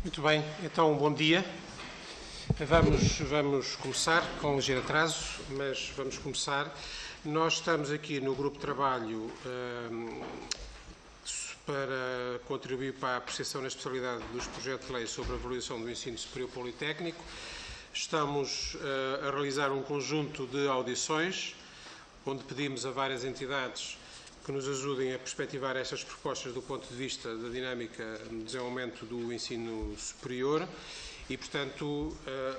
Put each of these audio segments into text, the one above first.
Muito bem, então bom dia. Vamos começar com um ligeiro atraso, mas vamos começar. Nós estamos aqui no grupo de trabalho para contribuir para a apreciação na especialidade dos projetos de lei sobre a avaliação do ensino superior politécnico. Estamos a realizar um conjunto de audições, onde pedimos a várias entidades que nos ajudem a perspectivar estas propostas do ponto de vista da dinâmica de desenvolvimento do ensino superior e, portanto,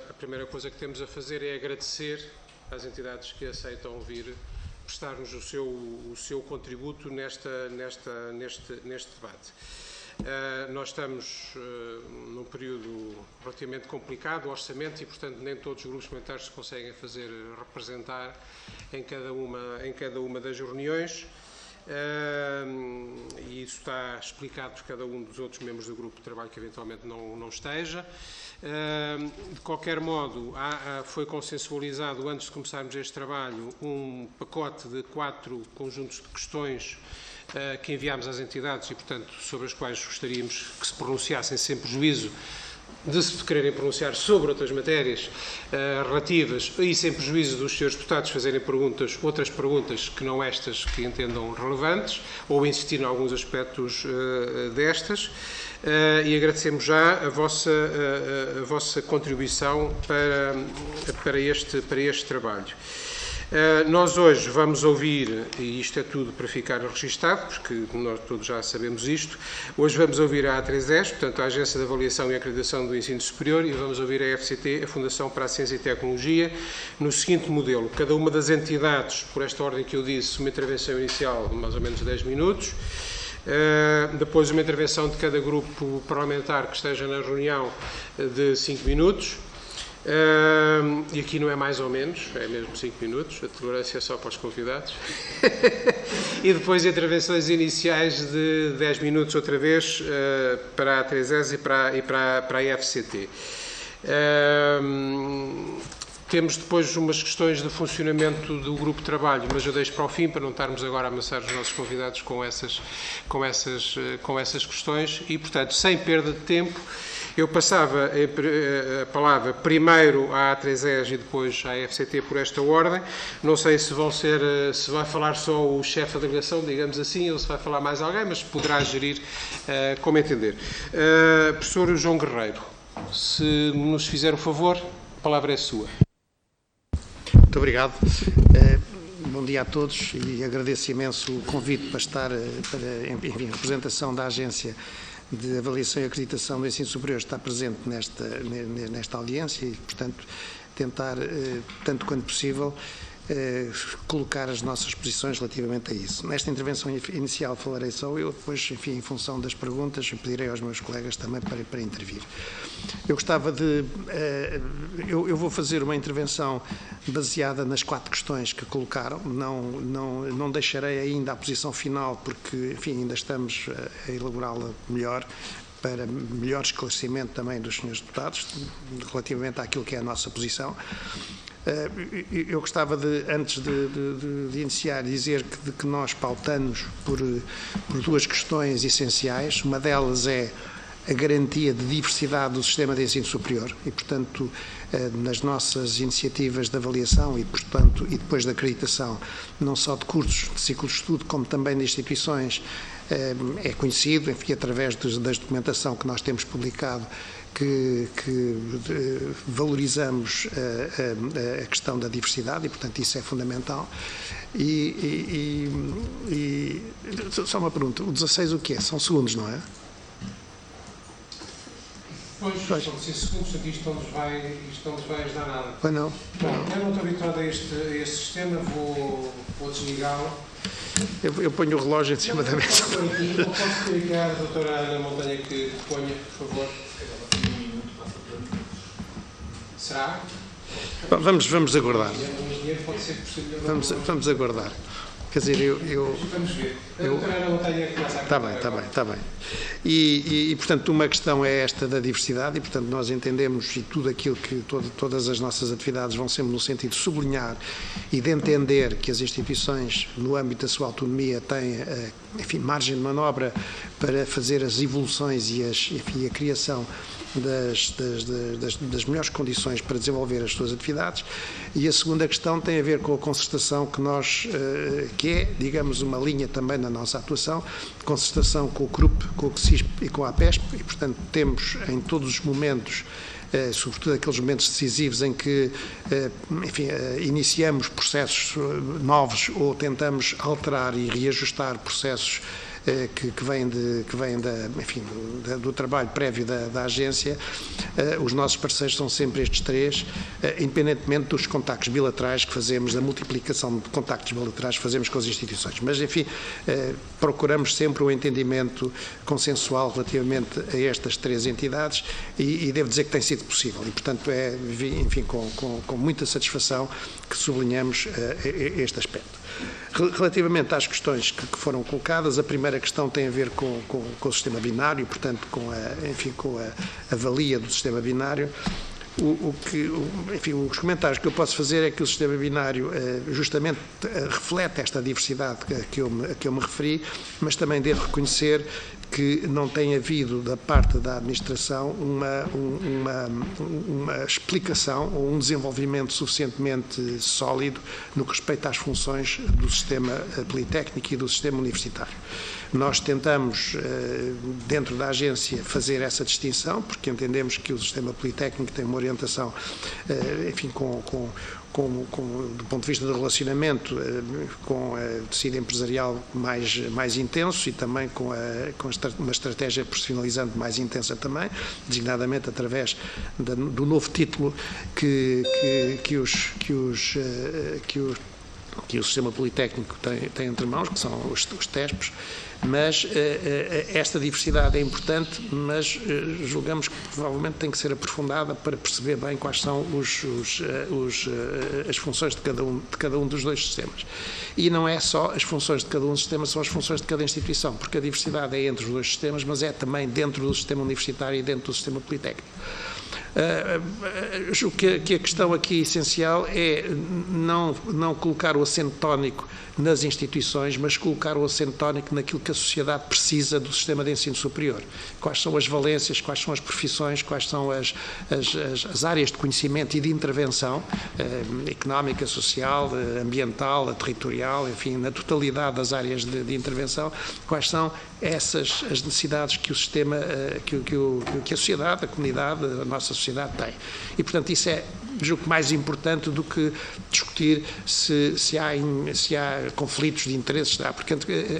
a primeira coisa que temos a fazer é agradecer às entidades que aceitam vir prestar-nos o seu contributo neste debate. Nós estamos num período relativamente complicado, orçamento, e, portanto, nem todos os grupos parlamentares se conseguem fazer representar em cada uma das reuniões. E isso está explicado por cada um dos outros membros do grupo de trabalho que eventualmente não esteja. De qualquer modo, foi consensualizado, antes de começarmos este trabalho, um pacote de 4 conjuntos de questões que enviámos às entidades e, portanto, sobre as quais gostaríamos que se pronunciassem sem prejuízo de se quererem pronunciar sobre outras matérias relativas e sem prejuízo dos senhores deputados fazerem outras perguntas que não estas que entendam relevantes ou insistir em alguns aspectos destas. E agradecemos já a vossa contribuição para este trabalho. Nós hoje vamos ouvir, e isto é tudo para ficar registado, porque nós todos já sabemos isto, hoje vamos ouvir a A3ES, portanto a Agência de Avaliação e Acreditação do Ensino Superior, e vamos ouvir a FCT, a Fundação para a Ciência e Tecnologia, no seguinte modelo: cada uma das entidades, por esta ordem que eu disse, uma intervenção inicial de mais ou menos 10 minutos, depois uma intervenção de cada grupo parlamentar que esteja na reunião de 5 minutos, e aqui não é mais ou menos, é mesmo 5 minutos, a tolerância é só para os convidados. E depois intervenções iniciais de 10 minutos outra vez para a A3ES e para a FCT. Temos depois umas questões de funcionamento do grupo de trabalho, mas eu deixo para o fim, para não estarmos agora a amassar os nossos convidados com essas questões e, portanto, sem perda de tempo, eu passava a palavra primeiro à A3ES e depois à FCT por esta ordem. Não sei se vai falar só o chefe da delegação, digamos assim, ou se vai falar mais alguém, mas poderá gerir como entender. Professor João Guerreiro, se nos fizer o favor, a palavra é sua. Muito obrigado. Bom dia a todos e agradeço imenso o convite para estar, enfim, a representação da Agência de Avaliação e Acreditação do Ensino Superior está presente nesta audiência e, portanto, tentar, tanto quanto possível, colocar as nossas posições relativamente a isso. Nesta intervenção inicial falarei só eu, depois, enfim, em função das perguntas, pedirei aos meus colegas também para intervir. Eu gostava de... Eu vou fazer uma intervenção baseada nas 4 questões que colocaram, não deixarei ainda a posição final, porque, enfim, ainda estamos a elaborá-la melhor, para melhor esclarecimento também dos senhores deputados, relativamente àquilo que é a nossa posição. Eu gostava de, antes de iniciar, dizer que nós pautamos por 2 questões essenciais. Uma delas é a garantia de diversidade do sistema de ensino superior e, portanto, nas nossas iniciativas de avaliação e, portanto, e depois da acreditação, não só de cursos, de ciclos de estudo, como também de instituições, é conhecido, enfim, através da documentação que nós temos publicado, que valorizamos a questão da diversidade e, portanto, isso é fundamental. Só uma pergunta, o 16 o que é? São segundos, não é? Pois. São 6 segundos, isto não nos vai ajudar nada. Pois não. Bom, eu não estou habituado a este sistema, vou desligá-lo. Eu ponho o relógio em cima da mesa. Não posso explicar a doutora Ana Montanha que ponha, por favor. Será? Bom, vamos aguardar. Vamos Vamos aguardar. Quer dizer, Vamos ver. A doutora Ana Montanha começa a Está bem. E, portanto, uma questão é esta da diversidade e, portanto, nós entendemos e tudo aquilo que, todas as nossas atividades vão sempre no sentido de sublinhar e de entender que as instituições, no âmbito da sua autonomia, têm, enfim, margem de manobra para fazer as evoluções e a criação das melhores condições para desenvolver as suas atividades. E a segunda questão tem a ver com a concertação que é, digamos, uma linha também na nossa atuação, concertação com o CRUP, com o CSISP e com a APESP, e, portanto, temos em todos os momentos, sobretudo aqueles momentos decisivos em que, enfim, iniciamos processos novos ou tentamos alterar e reajustar processos que vêm do trabalho prévio da agência. Os nossos parceiros são sempre estes três, independentemente dos contactos bilaterais que fazemos, da multiplicação de contactos bilaterais que fazemos com as instituições. Mas, enfim, procuramos sempre o entendimento consensual relativamente a estas três entidades e devo dizer que tem sido possível. E, portanto, enfim, com muita satisfação que sublinhamos este aspecto. Relativamente às questões que foram colocadas, a primeira questão tem a ver com o sistema binário, portanto, com a valia do sistema binário. Enfim, os comentários que eu posso fazer é que o sistema binário justamente reflete esta diversidade a que eu me referi, mas também devo reconhecer que não tem havido da parte da administração uma explicação ou um desenvolvimento suficientemente sólido no que respeita às funções do sistema politécnico e do sistema universitário. Nós tentamos, dentro da agência, fazer essa distinção, porque entendemos que o sistema politécnico tem uma orientação, enfim, do ponto de vista do relacionamento com o tecido empresarial mais intenso e também com uma estratégia profissionalizante mais intensa também, designadamente através do novo título que o sistema politécnico tem entre mãos, que são os TESPs. Mas esta diversidade é importante, mas julgamos que provavelmente tem que ser aprofundada para perceber bem quais são as funções de cada um dos dois sistemas. E não é só as funções de cada um dos sistemas, são as funções de cada instituição, porque a diversidade é entre os dois sistemas, mas é também dentro do sistema universitário e dentro do sistema politécnico. Julgo que a questão aqui essencial é não colocar o acento tónico nas instituições, mas colocar o acento tónico naquilo que a sociedade precisa do sistema de ensino superior. Quais são as valências, quais são as profissões, quais são as áreas de conhecimento e de intervenção económica, social, ambiental, territorial, enfim, na totalidade das áreas de intervenção, quais são essas as necessidades que o sistema, que a sociedade, a comunidade, a nossa sociedade tem. E, portanto, isso é, julgo, mais importante do que discutir se há conflitos de interesses, porque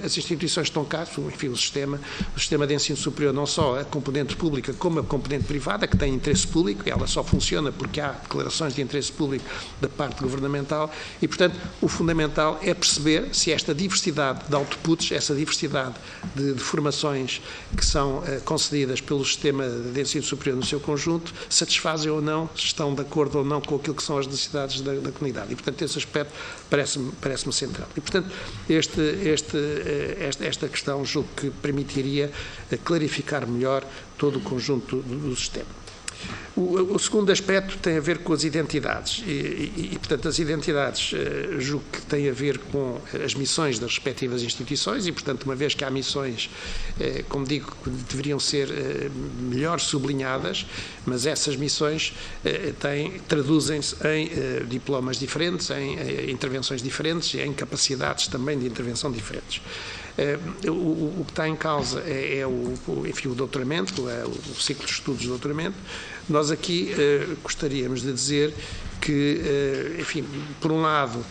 as instituições estão cá, enfim, o sistema de ensino superior, não só a componente pública como a componente privada, que tem interesse público, ela só funciona porque há declarações de interesse público da parte governamental e, portanto, o fundamental é perceber se esta diversidade de outputs, essa diversidade de formações que são concedidas pelo sistema de ensino superior no seu conjunto, satisfazem ou não, estão de acordo ou não com aquilo que são as necessidades da comunidade. E, portanto, esse aspecto parece-me central. E, portanto, esta questão julgo que permitiria clarificar melhor todo o conjunto do sistema. O segundo aspecto tem a ver com as identidades e, portanto, as identidades julgo que têm a ver com as missões das respectivas instituições e, portanto, uma vez que há missões, como digo, que deveriam ser melhor sublinhadas, mas essas missões traduzem-se em diplomas diferentes, em intervenções diferentes e em capacidades também de intervenção diferentes. O que está em causa enfim, o doutoramento, o ciclo de estudos de doutoramento. Nós aqui gostaríamos de dizer que, enfim, por um lado,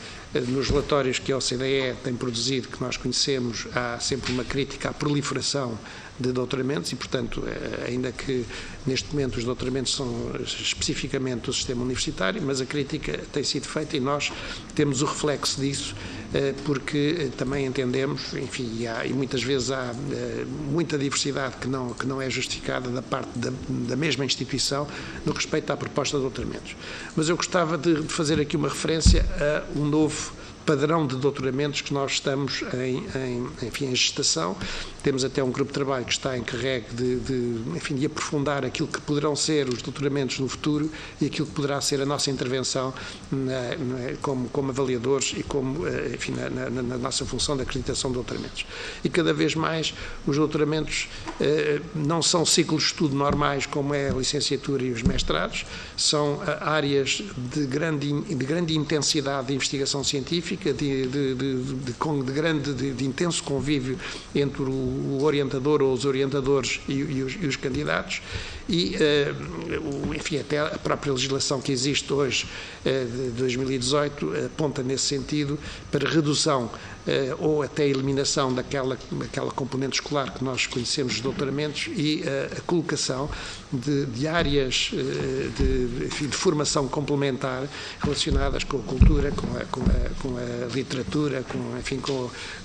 nos relatórios que a OCDE tem produzido, que nós conhecemos, há sempre uma crítica à proliferação de doutoramentos e, portanto, ainda que neste momento os doutoramentos são especificamente do sistema universitário, mas a crítica tem sido feita e nós temos o reflexo disso, porque também entendemos, enfim, e muitas vezes há muita diversidade que não é justificada da parte da mesma instituição no respeito à proposta de doutoramentos. Mas eu gostava de fazer aqui uma referência a um novo padrão de doutoramentos que nós estamos em gestação. Temos até um grupo de trabalho que está encarregue de aprofundar aquilo que poderão ser os doutoramentos no futuro e aquilo que poderá ser a nossa intervenção como avaliadores e como, na nossa função de acreditação de doutoramentos. E cada vez mais os doutoramentos não são ciclos de estudo normais como é a licenciatura e os mestrados, são áreas de grande intensidade de investigação científica, de intenso convívio entre o orientador ou os orientadores e os candidatos e, até a própria legislação que existe hoje, de 2018, aponta nesse sentido para redução ou até eliminação daquela componente escolar que nós conhecemos dos doutoramentos e a colocação de áreas de formação complementar relacionadas com a cultura, com a literatura,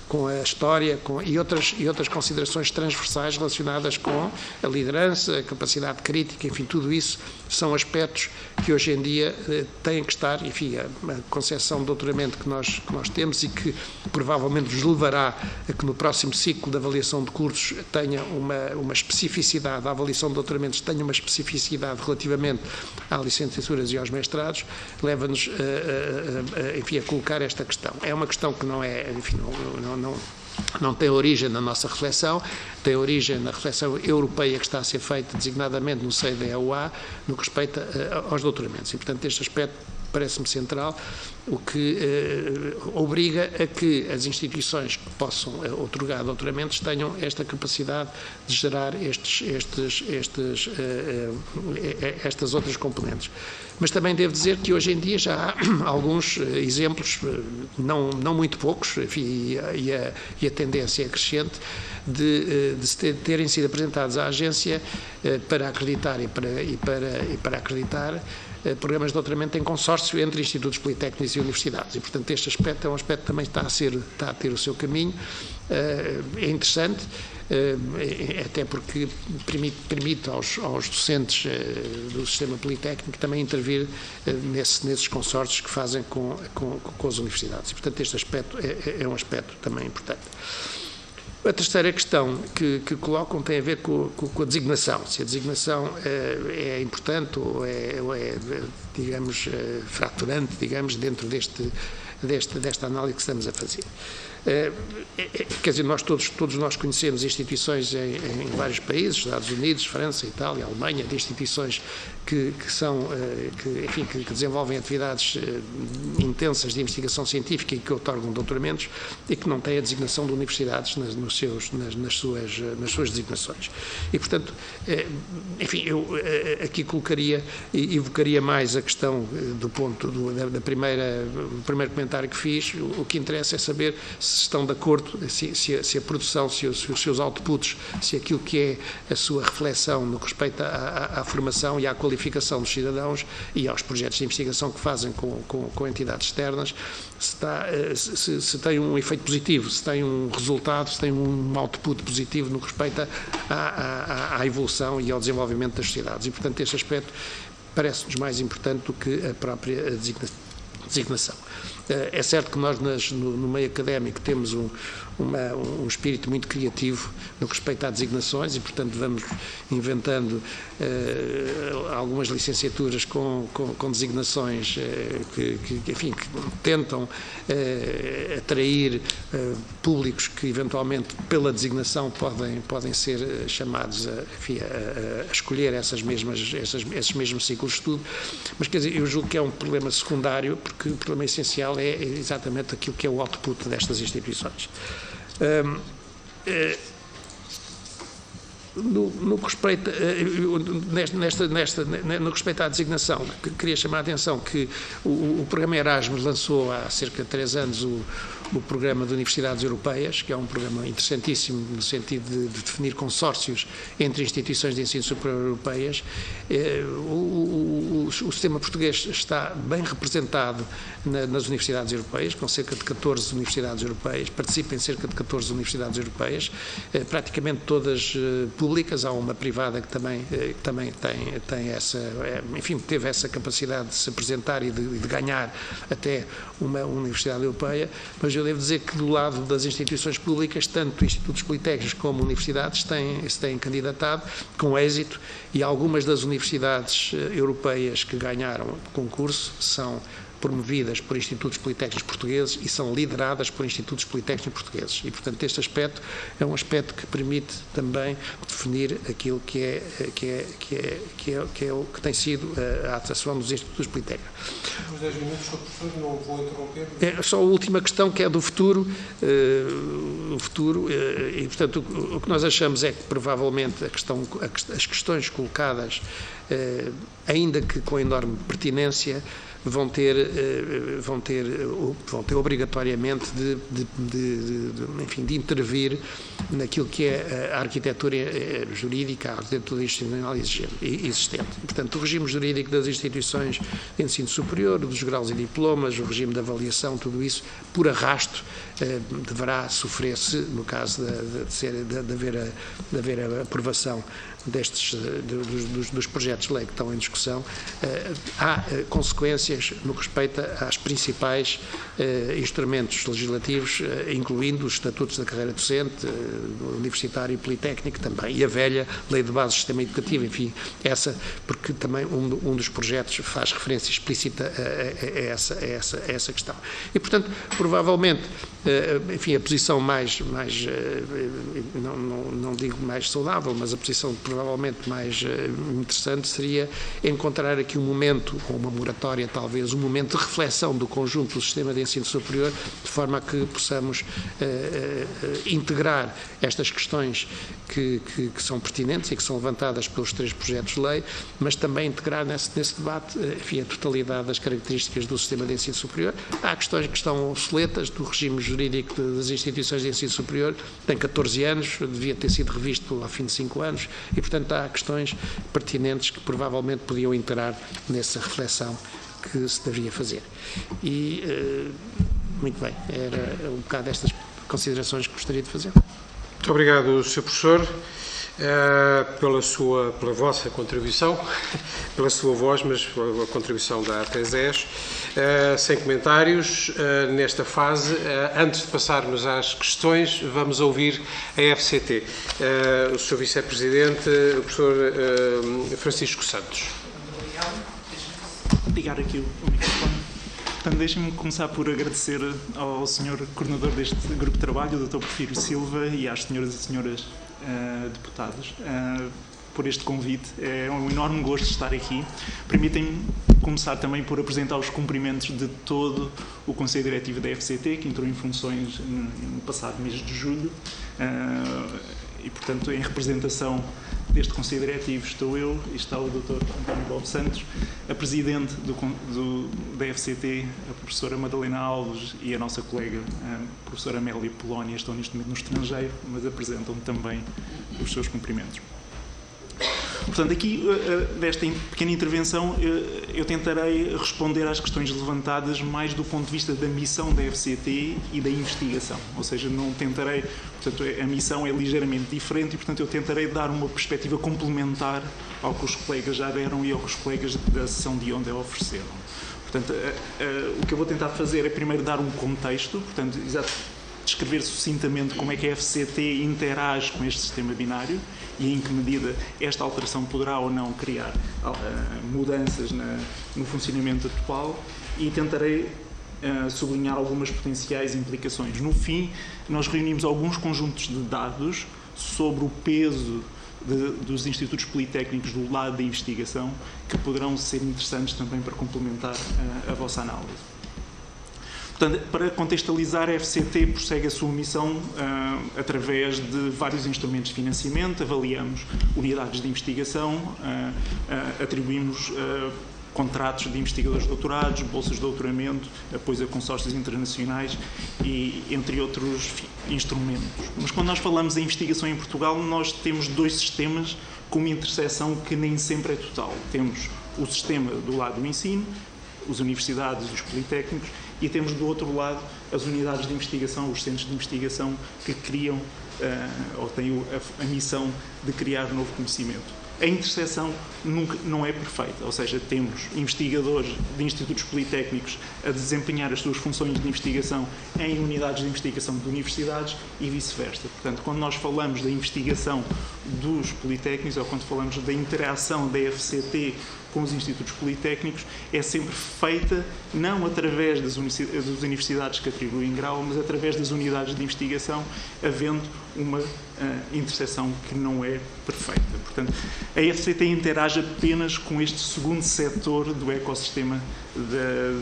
com a história e outras considerações transversais relacionadas com a liderança, a capacidade crítica, enfim, tudo isso são aspectos que hoje em dia têm que estar, enfim, a concepção de doutoramento que nós temos e que provavelmente nos levará a que no próximo ciclo de avaliação de cursos tenha uma especificidade, a avaliação de doutoramentos tenha uma especificidade relativamente às licenciaturas e aos mestrados, leva-nos a colocar esta questão. É uma questão que não é, enfim, não tem origem na nossa reflexão, tem origem na reflexão europeia que está a ser feita designadamente no seio da EUA, no que respeita aos doutoramentos. E, portanto, este aspecto parece-me central, o que obriga a que as instituições que possam outorgar doutoramentos tenham esta capacidade de gerar estas outras componentes. Mas também devo dizer que hoje em dia já há alguns exemplos, não muito poucos, enfim, e a tendência é crescente, de terem sido apresentados à agência para acreditar e para acreditar programas de doutoramento em consórcio entre institutos politécnicos e universidades. E, portanto, este aspecto é um aspecto que também está a ter o seu caminho. É interessante, até porque permite aos docentes do sistema politécnico também intervir nesses consórcios que fazem com as universidades. E, portanto, este aspecto é um aspecto também importante. A terceira questão que colocam tem a ver com a designação. Se a designação é importante ou é digamos, fraturante, digamos, dentro desta análise que estamos a fazer. Quer dizer, todos nós conhecemos instituições em vários países, Estados Unidos, França, Itália, Alemanha, de instituições que desenvolvem atividades intensas de investigação científica e que outorgam doutoramentos e que não têm a designação de universidades nas suas designações. E, portanto, enfim, eu aqui colocaria e evocaria mais a questão do ponto do primeiro comentário que fiz. O que interessa é saber se estão de acordo, se a produção, se os seus outputs, se aquilo que é a sua reflexão no que respeita à formação e à qualificação dos cidadãos e aos projetos de investigação que fazem com entidades externas, se tem um efeito positivo, se tem um resultado, se tem um output positivo no que respeita à evolução e ao desenvolvimento das sociedades. E, portanto, este aspecto parece-nos mais importante do que a própria designação. É certo que nós no meio académico temos um espírito muito criativo no que respeita a designações e, portanto, vamos inventando algumas licenciaturas com designações que tentam atrair públicos que, eventualmente, pela designação podem ser chamados a escolher esses mesmos ciclos de estudo. Mas, quer dizer, eu julgo que é um problema secundário, porque o problema essencial é exatamente aquilo que é o output destas instituições. No que respeita, no que respeita à designação, queria chamar a atenção que o programa Erasmus lançou há cerca de 3 anos o programa de universidades europeias, que é um programa interessantíssimo no sentido de definir consórcios entre instituições de ensino superior europeias. O sistema português está bem representado nas universidades europeias, com cerca de 14 universidades europeias, participa em cerca de 14 universidades europeias, praticamente todas públicas. Há uma privada que também tem essa, enfim, teve essa capacidade de se apresentar e de ganhar até uma universidade europeia, mas eu devo dizer que do lado das instituições públicas, tanto institutos politécnicos como universidades se têm candidatado com êxito, e algumas das universidades europeias que ganharam o concurso são promovidas por institutos politécnicos portugueses e são lideradas por institutos politécnicos portugueses. E, portanto, este aspecto é um aspecto que permite também definir aquilo que tem sido a atuação dos institutos politécnicos. Os 10 minutos, Sr. Professor, não vou interromper. É só a última questão, que é do futuro. E, portanto, o que nós achamos é que, provavelmente, as questões colocadas, ainda que com enorme pertinência, vão ter obrigatoriamente de intervir naquilo que é a arquitetura jurídica, a arquitetura institucional existente. Portanto, o regime jurídico das instituições de ensino superior, dos graus e diplomas, o regime de avaliação, tudo isso, por arrasto, deverá sofrer-se, no caso de haver a aprovação dos projetos de lei que estão em discussão. Há consequências no que respeita às principais instrumentos legislativos, incluindo os estatutos da carreira docente, universitário e politécnico também, e a velha Lei de Base do Sistema Educativo, enfim, porque também um dos projetos faz referência explícita a essa questão. E, portanto, provavelmente, enfim, a posição não digo mais saudável, mas a posição provavelmente mais interessante seria encontrar aqui um momento, ou uma moratória talvez, um momento de reflexão do conjunto do sistema de ensino superior, de forma a que possamos integrar estas questões que são pertinentes e que são levantadas pelos 3 projetos de lei, mas também integrar nesse debate, enfim, a totalidade das características do sistema de ensino superior. Há questões que estão obsoletas, do regime jurídico das instituições de ensino superior, tem 14 anos, devia ter sido revisto ao fim de 5 anos, e, portanto, há questões pertinentes que provavelmente podiam integrar nessa reflexão que se devia fazer. E, muito bem, era um bocado estas considerações que gostaria de fazer. Muito obrigado, Sr. Professor, pela vossa contribuição, pela sua voz, mas pela contribuição da ATESES. Sem comentários nesta fase. Antes de passarmos às questões, vamos ouvir a FCT. O Sr. Vice-Presidente, o Professor Francisco Santos. Muito obrigado. Deixe-me ligar aqui o microfone. Portanto, deixem-me começar por agradecer ao Sr. Coordenador deste grupo de trabalho, o Dr. Porfírio Silva, e às senhoras e senhores deputados, por este convite. É um enorme gosto de estar aqui. Permitem-me começar também por apresentar os cumprimentos de todo o Conselho Diretivo da FCT, que entrou em funções no passado mês de julho, e, portanto, em representação deste Conselho Diretivo estou eu e está o Dr. António Bob Santos, a Presidente da FCT, a Professora Madalena Alves, e a nossa colega, a Professora Amélia Polónia, estão neste momento no estrangeiro, mas apresentam também os seus cumprimentos. Portanto, aqui, desta pequena intervenção, eu tentarei responder às questões levantadas mais do ponto de vista da missão da FCT e da investigação. Ou seja, não tentarei... Portanto, a missão é ligeiramente diferente e, portanto, eu tentarei dar uma perspectiva complementar ao que os colegas já deram e ao que os colegas da sessão de ontem ofereceram. Portanto, o que eu vou tentar fazer é primeiro dar um contexto, portanto, descrever sucintamente como é que a FCT interage com este sistema binário e em que medida esta alteração poderá ou não criar mudanças no funcionamento atual, e tentarei sublinhar algumas potenciais implicações. No fim, nós reunimos alguns conjuntos de dados sobre o peso dos institutos politécnicos do lado da investigação, que poderão ser interessantes também para complementar a vossa análise. Portanto, para contextualizar, a FCT prossegue a sua missão através de vários instrumentos de financiamento, avaliamos unidades de investigação, atribuímos contratos de investigadores de doutorados, bolsas de doutoramento, apoio a consórcios internacionais e entre outros instrumentos. Mas quando nós falamos em investigação em Portugal, nós temos dois sistemas com uma interseção que nem sempre é total. Temos o sistema do lado do ensino, as universidades e os politécnicos, e temos do outro lado as unidades de investigação, os centros de investigação que criam ou têm a missão de criar novo conhecimento. A interseção não é perfeita, ou seja, temos investigadores de institutos politécnicos a desempenhar as suas funções de investigação em unidades de investigação de universidades e vice-versa. Portanto, quando nós falamos da investigação dos politécnicos ou quando falamos da interação da FCT com os institutos politécnicos, é sempre feita não através das universidades que atribuem grau, mas através das unidades de investigação, havendo uma interseção que não é perfeita. Portanto, a FCT interage apenas com este segundo setor do ecossistema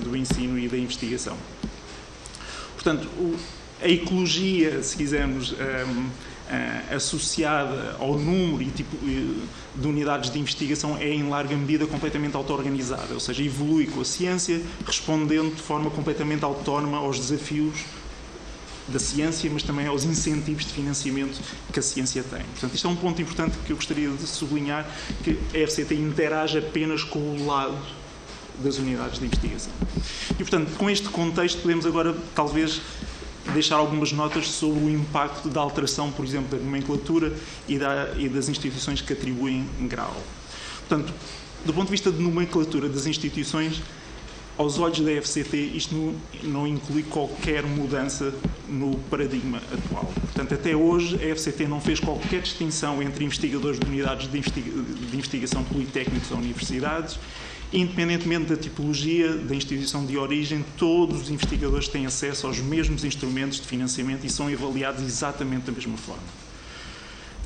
do ensino e da investigação. Portanto, a ecologia, se quisermos, associada ao número e tipo de unidades de investigação é em larga medida completamente auto-organizada, ou seja, evolui com a ciência, respondendo de forma completamente autónoma aos desafios da ciência, mas também aos incentivos de financiamento que a ciência tem. Portanto, isto é um ponto importante que eu gostaria de sublinhar, que a FCT interage apenas com o lado das unidades de investigação. E, portanto, com este contexto, podemos agora, talvez, deixar algumas notas sobre o impacto da alteração, por exemplo, da nomenclatura e das instituições que atribuem grau. Portanto, do ponto de vista de nomenclatura das instituições, aos olhos da FCT, isto não inclui qualquer mudança no paradigma atual. Portanto, até hoje, a FCT não fez qualquer distinção entre investigadores de unidades de investigação politécnicos ou universidades. Independentemente da tipologia da instituição de origem, todos os investigadores têm acesso aos mesmos instrumentos de financiamento e são avaliados exatamente da mesma forma.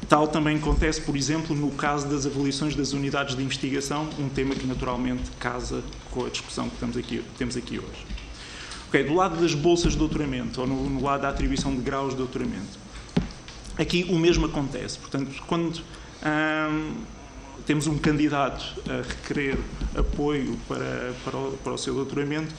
Tal também acontece, por exemplo, no caso das avaliações das unidades de investigação, um tema que naturalmente casa com a discussão que temos aqui hoje. Okay, do lado das bolsas de doutoramento, ou no lado da atribuição de graus de doutoramento, aqui o mesmo acontece. Portanto, quando temos um candidato a requerer apoio para o seu doutoramento,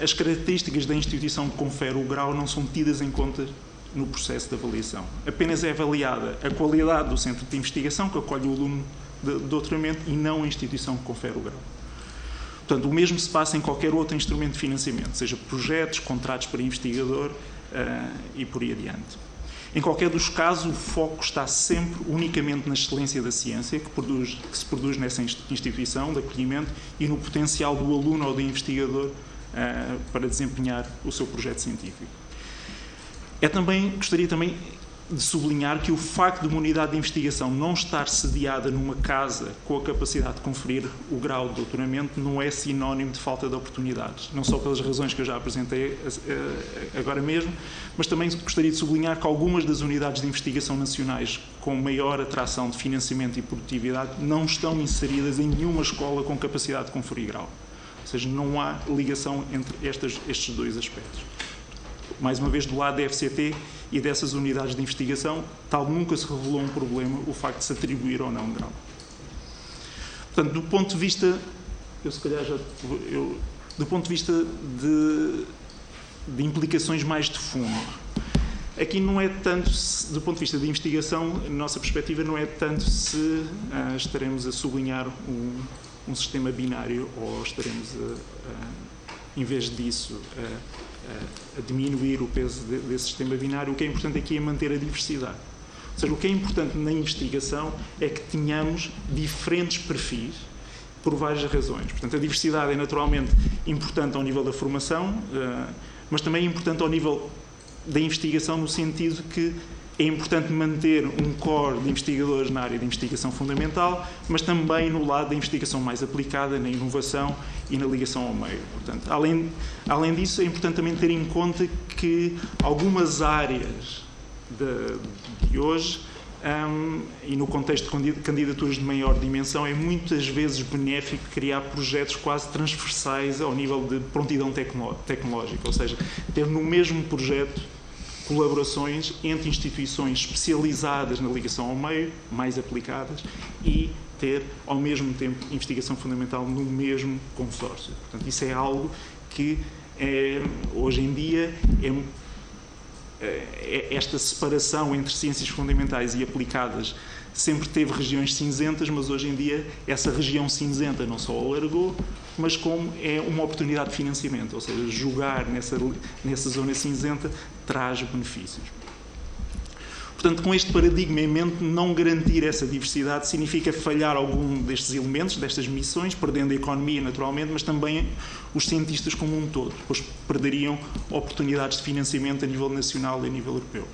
as características da instituição que confere o grau não são tidas em conta no processo de avaliação. Apenas é avaliada a qualidade do centro de investigação que acolhe o aluno de doutoramento e não a instituição que confere o grau. Portanto, o mesmo se passa em qualquer outro instrumento de financiamento, seja projetos, contratos para investigador e por aí adiante. Em qualquer dos casos, o foco está sempre unicamente na excelência da ciência que se produz nessa instituição de acolhimento e no potencial do aluno ou do investigador para desempenhar o seu projeto científico. Gostaria também de sublinhar que o facto de uma unidade de investigação não estar sediada numa casa com a capacidade de conferir o grau de doutoramento não é sinónimo de falta de oportunidades, não só pelas razões que eu já apresentei agora mesmo, mas também gostaria de sublinhar que algumas das unidades de investigação nacionais com maior atração de financiamento e produtividade não estão inseridas em nenhuma escola com capacidade de conferir grau. Ou seja, não há ligação entre estes dois aspectos. Mais uma vez, do lado da FCT e dessas unidades de investigação, tal nunca se revelou um problema o facto de se atribuir ou não um grau. Portanto, do ponto de vista, do ponto de vista de implicações mais de fundo, aqui não é tanto, do ponto de vista de investigação, a nossa perspectiva não é tanto se estaremos a sublinhar um sistema binário ou estaremos, em vez disso, a diminuir o peso desse sistema binário. O que é importante aqui é manter a diversidade. Ou seja, o que é importante na investigação é que tenhamos diferentes perfis por várias razões. Portanto, a diversidade é naturalmente importante ao nível da formação, mas também é importante ao nível da investigação no sentido que é importante manter um core de investigadores na área de investigação fundamental, mas também no lado da investigação mais aplicada, na inovação e na ligação ao meio. Portanto, além disso, é importante também ter em conta que algumas áreas de hoje, e no contexto de candidaturas de maior dimensão, é muitas vezes benéfico criar projetos quase transversais ao nível de prontidão tecnológica, ou seja, ter no mesmo projeto colaborações entre instituições especializadas na ligação ao meio, mais aplicadas, e ter, ao mesmo tempo, investigação fundamental no mesmo consórcio. Portanto, isso é algo que, hoje em dia, esta separação entre ciências fundamentais e aplicadas sempre teve regiões cinzentas, mas hoje em dia essa região cinzenta não só alargou, mas como é uma oportunidade de financiamento, ou seja, jogar nessa zona cinzenta traz benefícios. Portanto, com este paradigma em mente, não garantir essa diversidade significa falhar algum destes elementos, destas missões, perdendo a economia naturalmente, mas também os cientistas como um todo, pois perderiam oportunidades de financiamento a nível nacional e a nível europeu.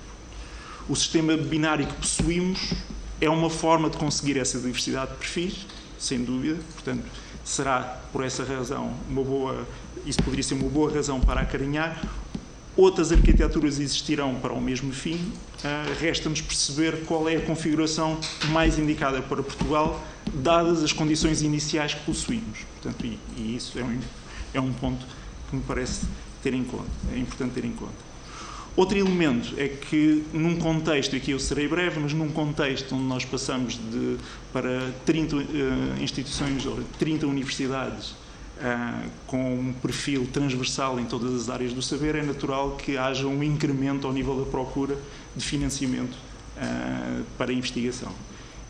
O sistema binário que possuímos é uma forma de conseguir essa diversidade de perfis, sem dúvida, portanto, será por essa razão isso poderia ser uma boa razão para acarinhar. Outras arquiteturas existirão para o mesmo fim, resta-nos perceber qual é a configuração mais indicada para Portugal, dadas as condições iniciais que possuímos. Portanto, e isso é um ponto que me parece ter em conta, é importante ter em conta. Outro elemento é que, num contexto, aqui eu serei breve, mas num contexto onde nós passamos para 30 instituições ou 30 universidades com um perfil transversal em todas as áreas do saber, é natural que haja um incremento ao nível da procura de financiamento para a investigação.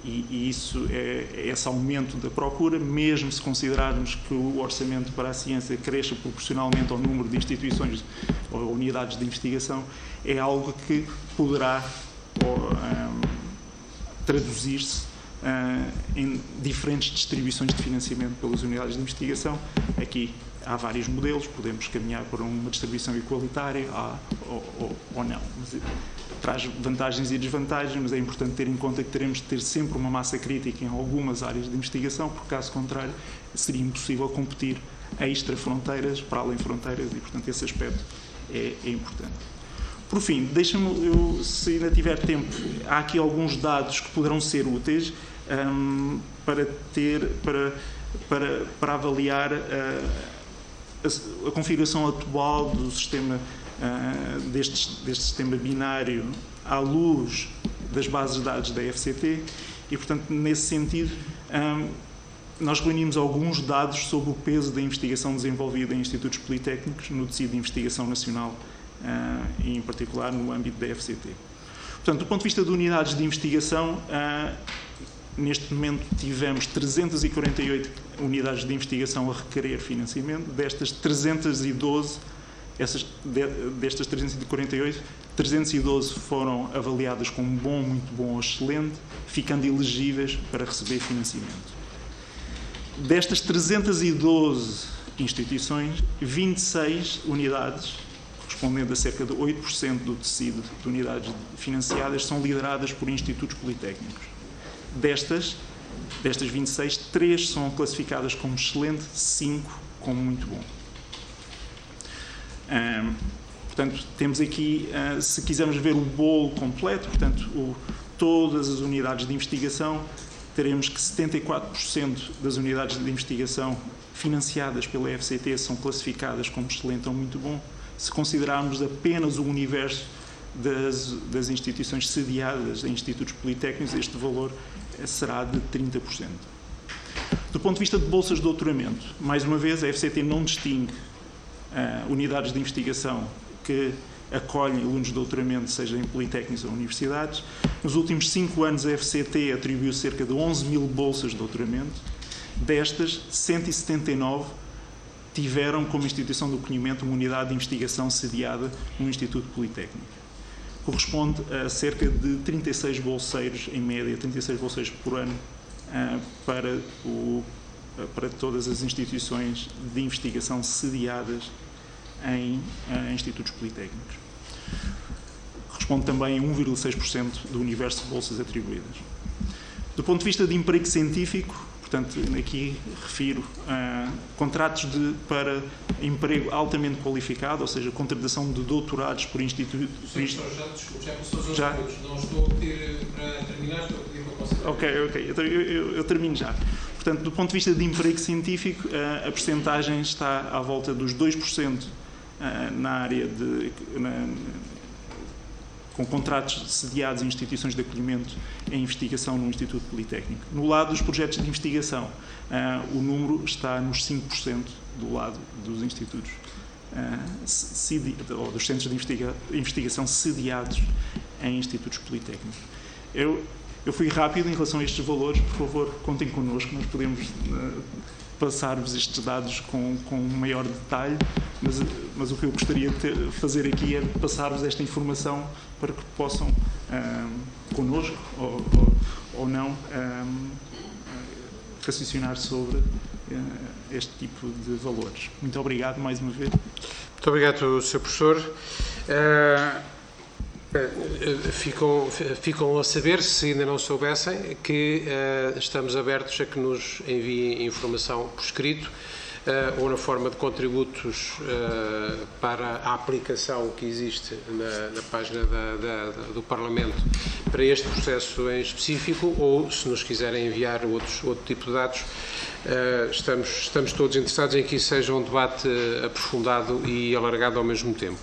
E isso esse aumento da procura, mesmo se considerarmos que o orçamento para a ciência cresça proporcionalmente ao número de instituições ou unidades de investigação, é algo que poderá traduzir-se em diferentes distribuições de financiamento pelas unidades de investigação. Aqui há vários modelos, podemos caminhar para uma distribuição igualitária ou não. Mas traz vantagens e desvantagens, mas é importante ter em conta que teremos de ter sempre uma massa crítica em algumas áreas de investigação, porque caso contrário seria impossível competir extra-fronteiras, para além fronteiras, e portanto esse aspecto é importante. Por fim, deixa-me, se ainda tiver tempo, há aqui alguns dados que poderão ser úteis para avaliar a configuração atual do sistema, deste sistema binário à luz das bases de dados da FCT e, portanto, nesse sentido, nós reunimos alguns dados sobre o peso da investigação desenvolvida em institutos politécnicos no tecido de investigação nacional, em particular no âmbito da FCT. Portanto, do ponto de vista de unidades de investigação, neste momento tivemos 348 unidades de investigação a requerer financiamento. Destas 312, destas 348, 312 foram avaliadas como bom, muito bom ou excelente, ficando elegíveis para receber financiamento. Destas 312 instituições, 26 unidades, correspondendo a cerca de 8% do tecido de unidades financiadas, são lideradas por institutos politécnicos. Destas 26, 3 são classificadas como excelente, 5 como muito bom. Portanto, temos aqui, se quisermos ver o bolo completo, portanto, todas as unidades de investigação, teremos que 74% das unidades de investigação financiadas pela FCT são classificadas como excelente ou muito bom. Se considerarmos apenas o universo das instituições sediadas em institutos politécnicos, este valor será de 30%. Do ponto de vista de bolsas de doutoramento, mais uma vez, a FCT não distingue unidades de investigação que acolhem alunos de doutoramento, seja em politécnicos ou universidades. Nos últimos 5 anos, a FCT atribuiu cerca de 11 mil bolsas de doutoramento. Destas, 179 tiveram como instituição do conhecimento uma unidade de investigação sediada num instituto politécnico. Corresponde a cerca de 36 bolseiros, em média, 36 bolseiros por ano, para todas as instituições de investigação sediadas em institutos politécnicos. Corresponde também a 1,6% do universo de bolsas atribuídas. Do ponto de vista de emprego científico, portanto, aqui refiro contratos para emprego altamente qualificado, ou seja, contratação de doutorados por institutos. Desculpe, já passou os 11 minutos. Não estou a pedir para terminar, estou a pedir para considerar. Ok. Então, eu termino já. Portanto, do ponto de vista de emprego científico, a percentagem está à volta dos 2% na área com contratos sediados em instituições de acolhimento em investigação no Instituto Politécnico. No lado dos projetos de investigação, o número está nos 5% do lado dos institutos, ou dos centros de investigação sediados em institutos politécnicos. Eu fui rápido em relação a estes valores, por favor, contem connosco, nós podemos passar-vos estes dados com maior detalhe, mas o que eu gostaria de fazer aqui é passar-vos esta informação para que possam, connosco ou não, raciocinar sobre este tipo de valores. Muito obrigado mais uma vez. Muito obrigado, Sr. Professor. Ficam a saber, se ainda não soubessem, que estamos abertos a que nos enviem informação por escrito ou na forma de contributos para a aplicação que existe na página do Parlamento para este processo em específico, ou se nos quiserem enviar outro tipo de dados. Estamos todos interessados em que isso seja um debate aprofundado e alargado ao mesmo tempo.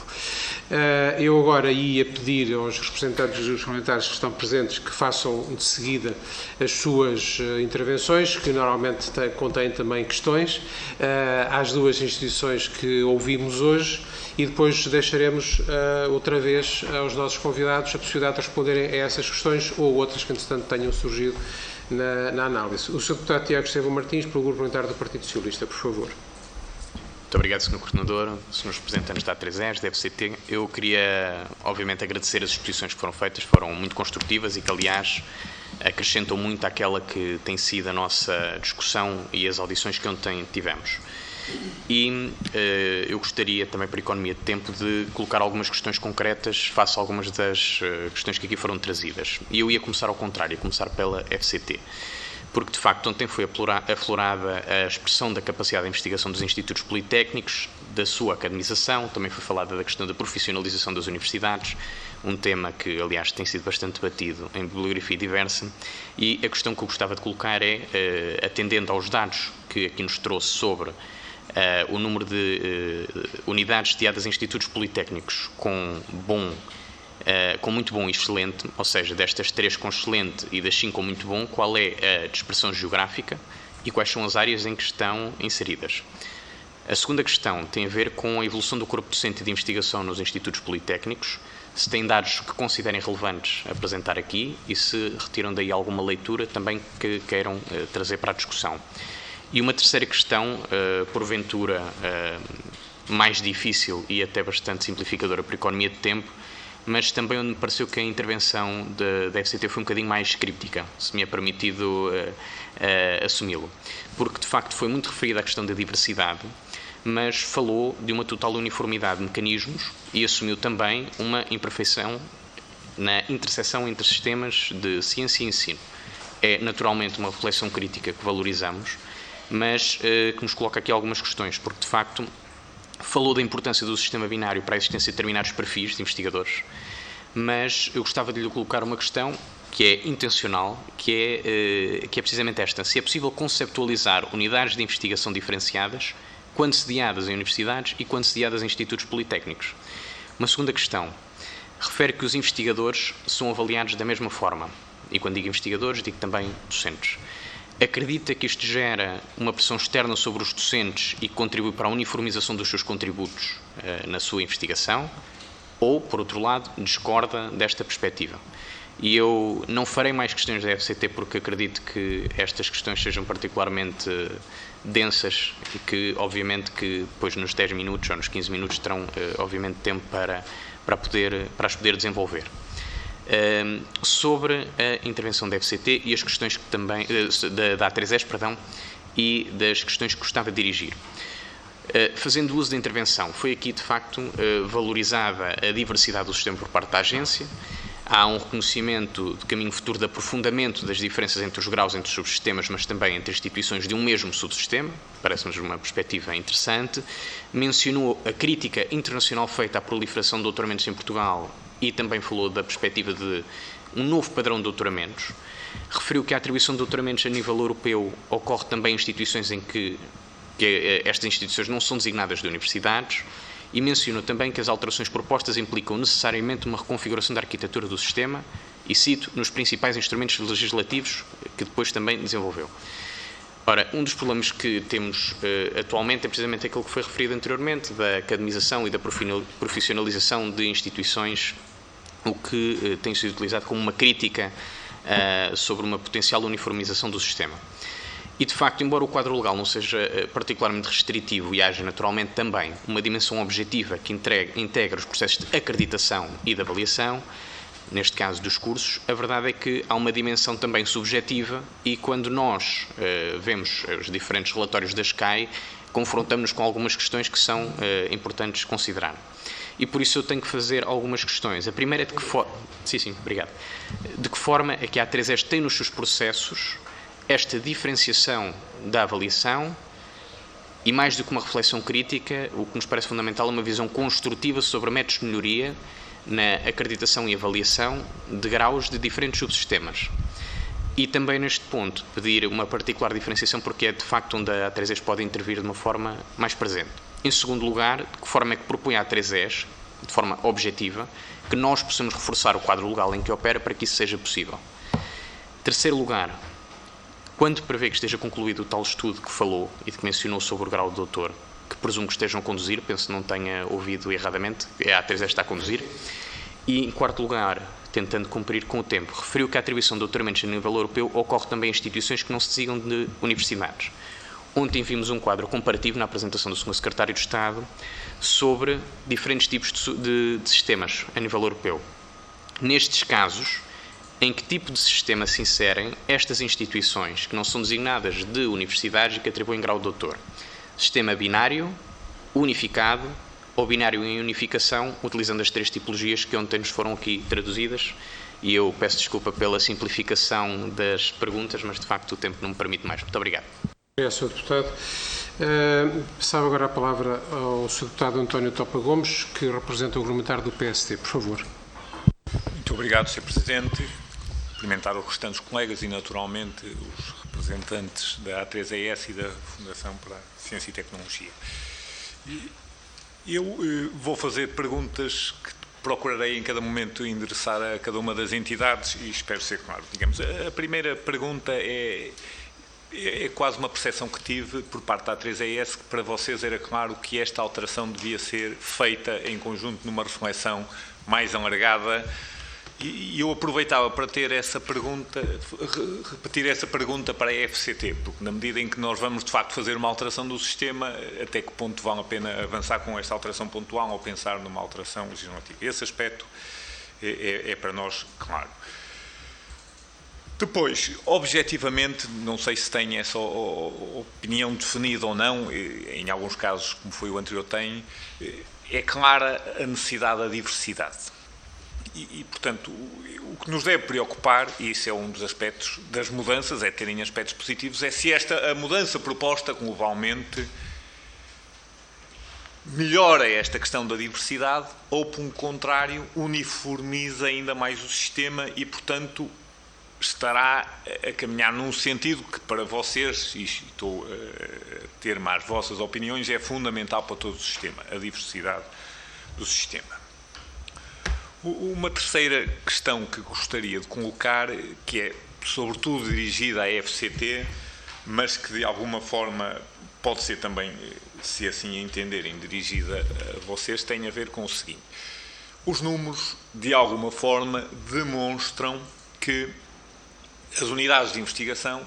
Eu agora ia pedir aos representantes dos parlamentares que estão presentes que façam de seguida as suas intervenções, que normalmente contêm também questões, às duas instituições que ouvimos hoje, e depois deixaremos outra vez aos nossos convidados a possibilidade de responderem a essas questões ou outras que, entretanto, tenham surgido na análise. O Sr. Deputado Tiago Estevão Martins, pelo Grupo Parlamentar do Partido Socialista, por favor. Muito obrigado, Sr. Coordenador, Srs. Representantes da A3ES, da FCT. Eu queria, obviamente, agradecer as exposições que foram feitas, foram muito construtivas e que, aliás, acrescentam muito àquela que tem sido a nossa discussão e as audições que ontem tivemos. E eu gostaria também, por economia de tempo, de colocar algumas questões concretas face a algumas das questões que aqui foram trazidas. E eu ia começar ao contrário, ia começar pela FCT. Porque, de facto, ontem foi aflorada a expressão da capacidade de investigação dos institutos politécnicos, da sua academização, também foi falada da questão da profissionalização das universidades, um tema que, aliás, tem sido bastante debatido em bibliografia diversa, e a questão que eu gostava de colocar é, atendendo aos dados que aqui nos trouxe sobre o número de unidades sediadas em institutos politécnicos com muito bom e excelente, ou seja, destas 3 com excelente e das 5 com muito bom, qual é a dispersão geográfica e quais são as áreas em que estão inseridas. A segunda questão tem a ver com a evolução do corpo docente de investigação nos institutos politécnicos, se têm dados que considerem relevantes apresentar aqui e se retiram daí alguma leitura também que queiram trazer para a discussão. E uma terceira questão, porventura mais difícil e até bastante simplificadora por economia de tempo, mas também onde me pareceu que a intervenção da FCT foi um bocadinho mais críptica, se me é permitido assumi-lo. Porque, de facto, foi muito referida à questão da diversidade, mas falou de uma total uniformidade de mecanismos e assumiu também uma imperfeição na interseção entre sistemas de ciência e ensino. É, naturalmente, uma reflexão crítica que valorizamos, mas que nos coloca aqui algumas questões, porque, de facto, falou da importância do sistema binário para a existência de determinados perfis de investigadores, mas eu gostava de lhe colocar uma questão que é intencional, que é precisamente esta. Se é possível conceptualizar unidades de investigação diferenciadas quando sediadas em universidades e quando sediadas em institutos politécnicos. Uma segunda questão refere que os investigadores são avaliados da mesma forma. E quando digo investigadores, digo também docentes. Acredita que isto gera uma pressão externa sobre os docentes e contribui para a uniformização dos seus contributos na sua investigação? Ou, por outro lado, discorda desta perspectiva? E eu não farei mais questões da FCT porque acredito que estas questões sejam particularmente densas e que, obviamente, que depois nos 10 minutos ou nos 15 minutos terão, obviamente, tempo para as poder desenvolver. Sobre a intervenção da FCT e as questões que também, da A3ES, perdão, e das questões que gostava de dirigir. Fazendo uso da intervenção, foi aqui, de facto, valorizada a diversidade do sistema por parte da agência. Há um reconhecimento de caminho futuro de aprofundamento das diferenças entre os graus, entre os subsistemas, mas também entre instituições de um mesmo subsistema. Parece-nos uma perspectiva interessante. Mencionou a crítica internacional feita à proliferação de doutoramentos em Portugal e também falou da perspectiva de um novo padrão de doutoramentos. Referiu que a atribuição de doutoramentos a nível europeu ocorre também em instituições em que estas instituições não são designadas de universidades e mencionou também que as alterações propostas implicam necessariamente uma reconfiguração da arquitetura do sistema, e cito, nos principais instrumentos legislativos que depois também desenvolveu. Ora, um dos problemas que temos atualmente é precisamente aquilo que foi referido anteriormente, da academização e da profissionalização de instituições, o que tem sido utilizado como uma crítica sobre uma potencial uniformização do sistema. E, de facto, embora o quadro legal não seja particularmente restritivo e haja naturalmente também uma dimensão objetiva que integra os processos de acreditação e de avaliação, neste caso dos cursos, a verdade é que há uma dimensão também subjetiva e quando nós vemos os diferentes relatórios da SCAI, confrontamos-nos com algumas questões que são importantes considerar. E por isso eu tenho que fazer algumas questões. A primeira é de que forma... obrigado. De que forma é que a A3ES tem nos seus processos esta diferenciação da avaliação e, mais do que uma reflexão crítica, o que nos parece fundamental é uma visão construtiva sobre métodos de melhoria na acreditação e avaliação de graus de diferentes subsistemas. E também neste ponto pedir uma particular diferenciação porque é de facto onde a A3ES pode intervir de uma forma mais presente. Em segundo lugar, de que forma é que propõe a A3ES, de forma objetiva, que nós possamos reforçar o quadro legal em que opera para que isso seja possível. Terceiro lugar, quando prevê que esteja concluído o tal estudo que falou e de que mencionou sobre o grau de doutor, que presumo que estejam a conduzir, penso que não tenha ouvido erradamente, a A3ES está a conduzir. E, em quarto lugar, tentando cumprir com o tempo, referiu que a atribuição de doutoramentos a nível europeu ocorre também em instituições que não se designam de universidades. Ontem vimos um quadro comparativo na apresentação do Sr. Secretário de Estado sobre diferentes tipos de sistemas a nível europeu. Nestes casos, em que tipo de sistema se inserem estas instituições que não são designadas de universidades e que atribuem grau de doutor? Sistema binário, unificado ou binário em unificação, utilizando as três tipologias que ontem nos foram aqui traduzidas. E eu peço desculpa pela simplificação das perguntas, mas de facto o tempo não me permite mais. Muito obrigado. Obrigado, Sr. Deputado. Passava agora a palavra ao Sr. Deputado António Topa Gomes, que representa o argumentário do PSD. Por favor. Muito obrigado, Sr. Presidente. Cumprimentar os restantes colegas e, naturalmente, os representantes da A3ES e da Fundação para a Ciência e Tecnologia. Eu vou fazer perguntas que procurarei em cada momento endereçar a cada uma das entidades e espero ser claro. Digamos, a primeira pergunta é quase uma percepção que tive por parte da A3ES, que para vocês era claro que esta alteração devia ser feita em conjunto numa reflexão mais alargada. E eu aproveitava para ter essa pergunta, repetir essa pergunta para a FCT, porque na medida em que nós vamos de facto fazer uma alteração do sistema, até que ponto vale a pena avançar com esta alteração pontual ou pensar numa alteração legislativa? Esse aspecto é para nós claro. Depois, objetivamente, não sei se tem essa opinião definida ou não, em alguns casos, como foi o anterior, tem, é clara a necessidade da diversidade. E, portanto, o que nos deve preocupar, e isso é um dos aspectos das mudanças, é terem aspectos positivos, é se a mudança proposta globalmente melhora esta questão da diversidade ou, por contrário, uniformiza ainda mais o sistema e, portanto, estará a caminhar num sentido que para vocês, e estou a ter mais vossas opiniões, é fundamental para todo o sistema, a diversidade do sistema. Uma terceira questão que gostaria de colocar, que é sobretudo dirigida à FCT, mas que de alguma forma pode ser também, se assim entenderem, dirigida a vocês, tem a ver com o seguinte. Os números, de alguma forma, demonstram que as unidades de investigação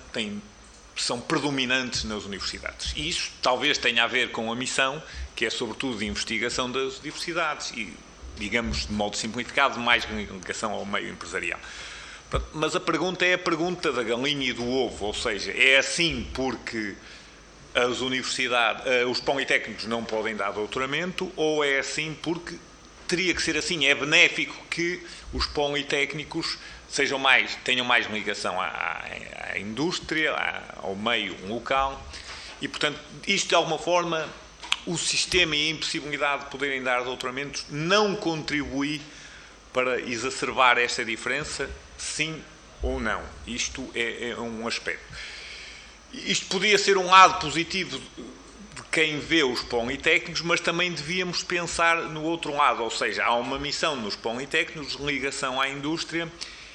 são predominantes nas universidades. E isso talvez tenha a ver com a missão, que é sobretudo de investigação das diversidades e, digamos, de modo simplificado, mais ligação ao meio empresarial. Mas a pergunta é a pergunta da galinha e do ovo, ou seja, é assim porque as universidades, os politécnicos não podem dar doutoramento, ou é assim porque teria que ser assim, é benéfico que os politécnicos tenham mais ligação à indústria, ao meio local, e, portanto, isto de alguma forma, o sistema e a impossibilidade de poderem dar doutoramentos não contribui para exacerbar esta diferença, sim ou não. Isto é um aspecto. Isto podia ser um lado positivo de quem vê os politécnicos, mas também devíamos pensar no outro lado, ou seja, há uma missão nos politécnicos de ligação à indústria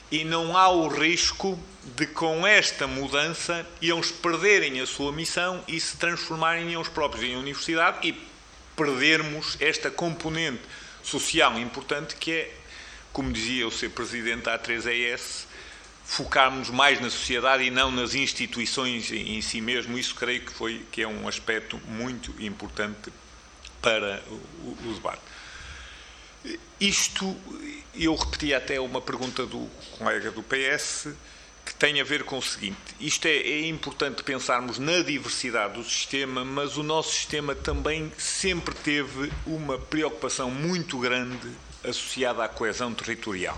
e não há o risco de, com esta mudança, eles perderem a sua missão e se transformarem eles próprios em universidade e perdermos esta componente social importante que é, como dizia o Sr. Presidente da A3ES, focarmos mais na sociedade e não nas instituições em si mesmo. Isso creio que é um aspecto muito importante para o debate. Isto, eu repeti até uma pergunta do colega do PS, que tem a ver com o seguinte: isto é importante pensarmos na diversidade do sistema, mas o nosso sistema também sempre teve uma preocupação muito grande associada à coesão territorial.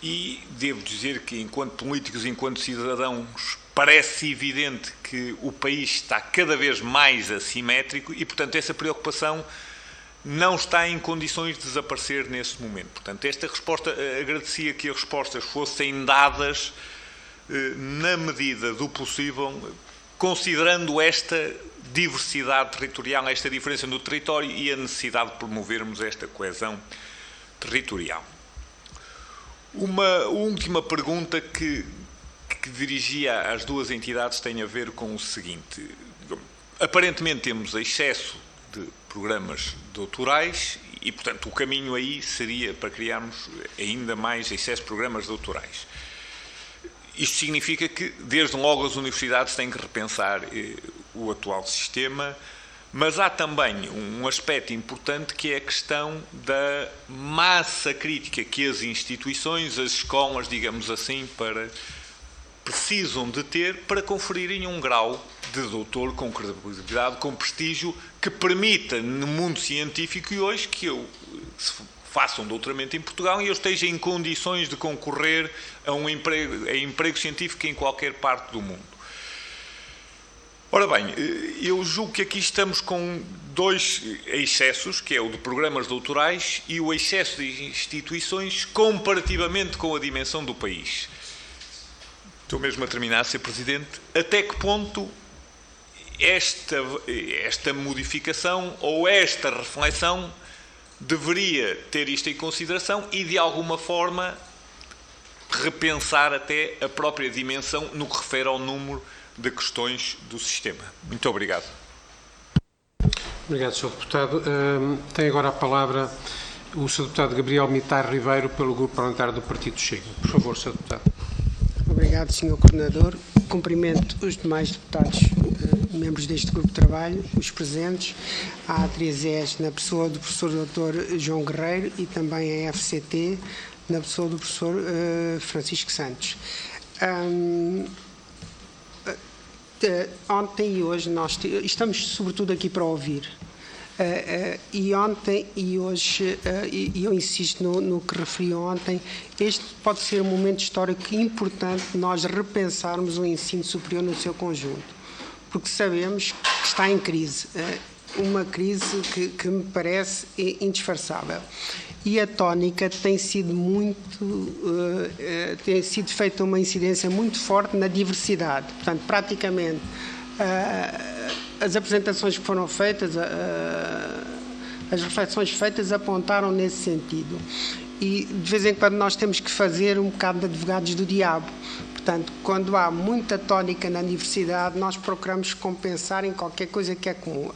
E devo dizer que, enquanto políticos, enquanto cidadãos, parece evidente que o país está cada vez mais assimétrico e, portanto, essa preocupação não está em condições de desaparecer nesse momento. Portanto, esta resposta, agradecia que as respostas fossem dadas na medida do possível, considerando esta diversidade territorial, esta diferença no território e a necessidade de promovermos esta coesão territorial. Uma última pergunta que dirigia às duas entidades tem a ver com o seguinte: aparentemente temos excesso de programas doutorais e, portanto, o caminho aí seria para criarmos ainda mais excesso de programas doutorais. Isto significa que, desde logo, as universidades têm que repensar o atual sistema, mas há também um aspecto importante que é a questão da massa crítica que as instituições, as escolas, digamos assim, precisam de ter para conferirem um grau de doutor com credibilidade, com prestígio, que permita, no mundo científico e hoje, que eu faça um doutoramento em Portugal e eu esteja em condições de concorrer a emprego científico em qualquer parte do mundo. Ora bem, eu julgo que aqui estamos com dois excessos, que é o de programas doutorais e o excesso de instituições comparativamente com a dimensão do país. Estou mesmo a terminar, Sr. Presidente. Até que ponto esta modificação ou esta reflexão deveria ter isto em consideração e, de alguma forma, repensar até a própria dimensão no que refere ao número de questões do sistema. Muito obrigado. Obrigado, Sr. Deputado. Tem agora a palavra o Sr. Deputado Gabriel Mitar Ribeiro, pelo Grupo Parlamentar do Partido Chega. Por favor, Sr. Deputado. Obrigado, Sr. Coordenador. Cumprimento os demais deputados, membros deste grupo de trabalho, os presentes, a A3ES na pessoa do professor Dr. João Guerreiro e também a FCT na pessoa do professor Francisco Santos. Ontem e hoje nós estamos sobretudo aqui para ouvir. E ontem e hoje, e eu insisto no que referi ontem, este pode ser um momento histórico importante de nós repensarmos o ensino superior no seu conjunto, porque sabemos que está em crise, uma crise que me parece indisfarçável. E a tónica tem sido feita uma incidência muito forte na diversidade. Portanto, praticamente, as apresentações que foram feitas, as reflexões feitas apontaram nesse sentido. E, de vez em quando, nós temos que fazer um bocado de advogados do diabo. Portanto, quando há muita tónica na diversidade, nós procuramos compensar em qualquer coisa que é comum.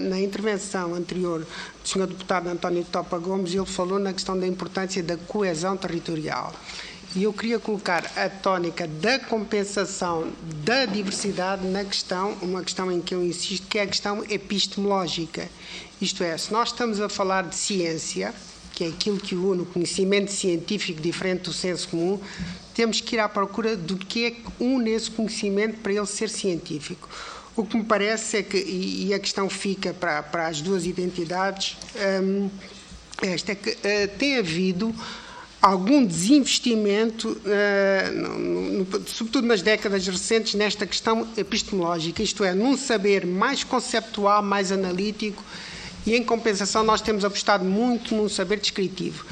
Na intervenção anterior do Sr. Deputado António Topa Gomes, ele falou na questão da importância da coesão territorial. E eu queria colocar a tónica da compensação da diversidade na questão, uma questão em que eu insisto, que é a questão epistemológica. Isto é, se nós estamos a falar de ciência, que é aquilo que une o conhecimento científico diferente do senso comum, temos que ir à procura do que é que une esse conhecimento para ele ser científico. O que me parece é que, e a questão fica para as duas identidades, esta é que tem havido algum desinvestimento, sobretudo nas décadas recentes, nesta questão epistemológica, isto é, num saber mais conceptual, mais analítico, e em compensação nós temos apostado muito num saber descritivo.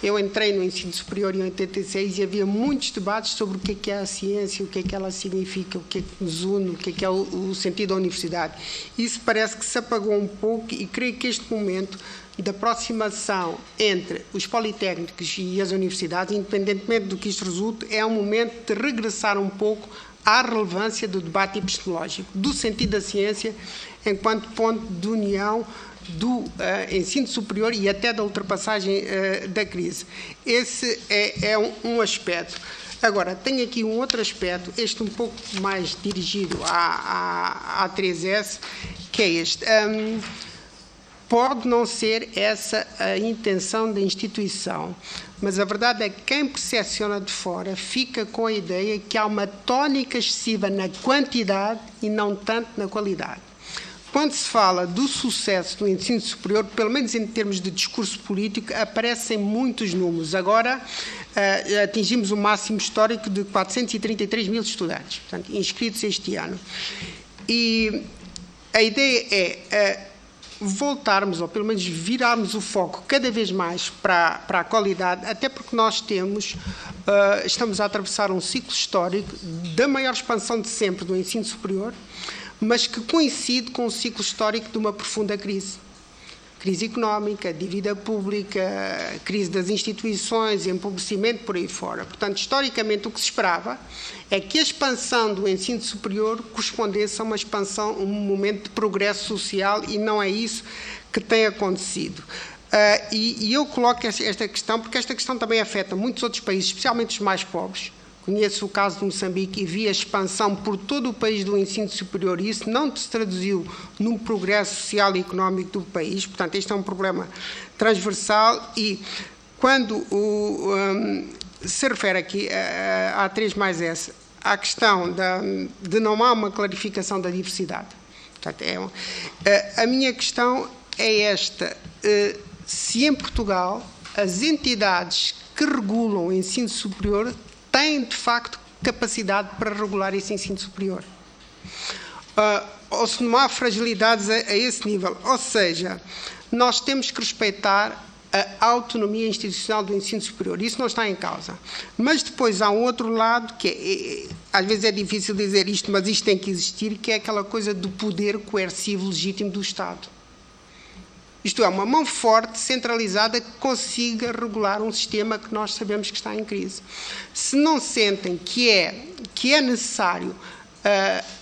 Eu entrei no ensino superior em 86 e havia muitos debates sobre o que é a ciência, o que é que ela significa, o que é que nos une, o que é o sentido da universidade. Isso parece que se apagou um pouco e creio que este momento da aproximação entre os politécnicos e as universidades, independentemente do que isto resulte, é um momento de regressar um pouco à relevância do debate epistemológico, do sentido da ciência enquanto ponto de união do ensino superior e até da ultrapassagem da crise. Esse é um aspecto. Agora, tenho aqui um outro aspecto, este um pouco mais dirigido à 3S, que é este. Pode não ser essa a intenção da instituição, mas a verdade é que quem percepciona de fora fica com a ideia que há uma tónica excessiva na quantidade e não tanto na qualidade. Quando se fala do sucesso do ensino superior, pelo menos em termos de discurso político, aparecem muitos números. Agora, atingimos o máximo histórico de 433 mil estudantes, portanto, inscritos este ano. E a ideia é voltarmos, ou pelo menos virarmos o foco cada vez mais para a qualidade, até porque nós estamos a atravessar um ciclo histórico da maior expansão de sempre do ensino superior, mas que coincide com o ciclo histórico de uma profunda crise. Crise económica, dívida pública, crise das instituições, empobrecimento, por aí fora. Portanto, historicamente, o que se esperava é que a expansão do ensino superior correspondesse a uma expansão, um momento de progresso social, e não é isso que tem acontecido. E eu coloco esta questão, porque esta questão também afeta muitos outros países, especialmente os mais pobres. Conheço o caso de Moçambique e vi a expansão por todo o país do ensino superior, e isso não se traduziu num progresso social e económico do país. Portanto, este é um problema transversal, e quando se refere aqui à 3+S, à questão de não há uma clarificação da diversidade. Portanto, a minha questão é esta: se em Portugal as entidades que regulam o ensino superior têm, de facto, capacidade para regular esse ensino superior. Ou se não há fragilidades a esse nível. Ou seja, nós temos que respeitar a autonomia institucional do ensino superior. Isso não está em causa. Mas depois há um outro lado, que às vezes é difícil dizer isto, mas isto tem que existir, que é aquela coisa do poder coercivo legítimo do Estado. Isto é, uma mão forte, centralizada, que consiga regular um sistema que nós sabemos que está em crise. Se não sentem que é necessário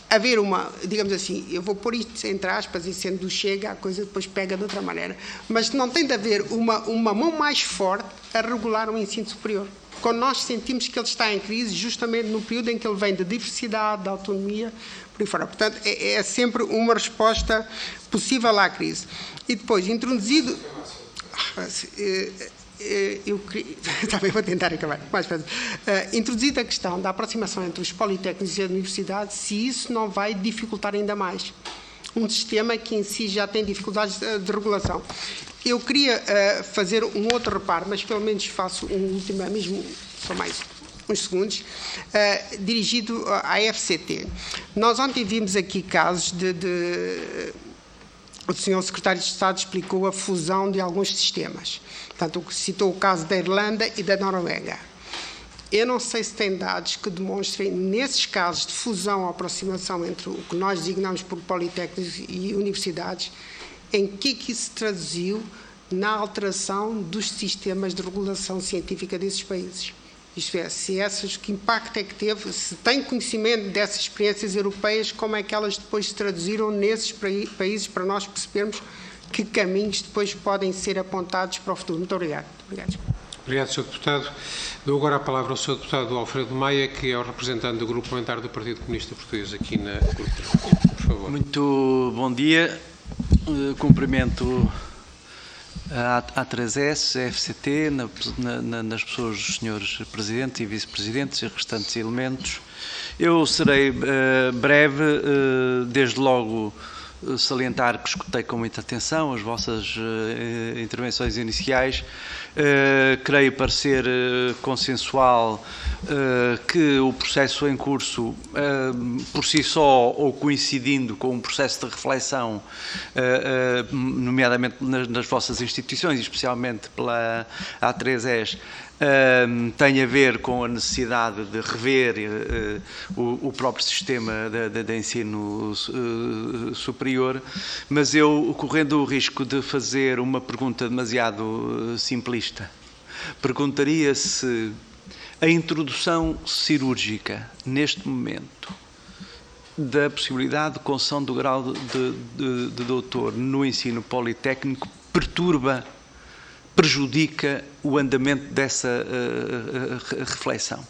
haver uma, digamos assim, eu vou pôr isto entre aspas, e sendo do Chega, a coisa depois pega de outra maneira, mas não tem de haver uma mão mais forte a regular o ensino superior. Quando nós sentimos que ele está em crise, justamente no período em que ele vem de diversidade, de autonomia, por aí fora. Portanto, é sempre uma resposta possível à crise. E depois, introduzido... Também vou tentar acabar. Introduzida a questão da aproximação entre os politécnicos e a universidade, se isso não vai dificultar ainda mais um sistema que em si já tem dificuldades de regulação. Eu queria fazer um outro reparo, mas pelo menos faço um último, mesmo só mais uns segundos, dirigido à FCT. Nós ontem vimos aqui casos o Sr. Secretário de Estado explicou a fusão de alguns sistemas. Portanto, citou o caso da Irlanda e da Noruega. Eu não sei se tem dados que demonstrem, nesses casos de fusão ou aproximação entre o que nós designamos por politécnicos e universidades, em que isso se traduziu na alteração dos sistemas de regulação científica desses países. Isto é, que impacto é que teve, se tem conhecimento dessas experiências europeias, como é que elas depois se traduziram nesses países, para nós percebermos que caminhos depois podem ser apontados para o futuro. Muito obrigado. Obrigado, Sr. Deputado. Dou agora a palavra ao Sr. Deputado Alfredo Maia, que é o representante do Grupo Parlamentar do Partido Comunista Português aqui na Grupo. Por favor. Muito bom dia. Cumprimento a 3S, a FCT, nas pessoas dos senhores Presidentes e Vice-Presidentes e restantes elementos. Eu serei breve, desde logo salientar que escutei com muita atenção as vossas intervenções iniciais. Creio parecer consensual que o processo em curso, por si só ou coincidindo com um processo de reflexão, nomeadamente nas vossas instituições, especialmente pela A3ES, tem a ver com a necessidade de rever o próprio sistema de ensino superior, mas eu, correndo o risco de fazer uma pergunta demasiado simplista, perguntaria se a introdução cirúrgica, neste momento, da possibilidade de concessão do grau de doutor no ensino politécnico prejudica o andamento dessa reflexão.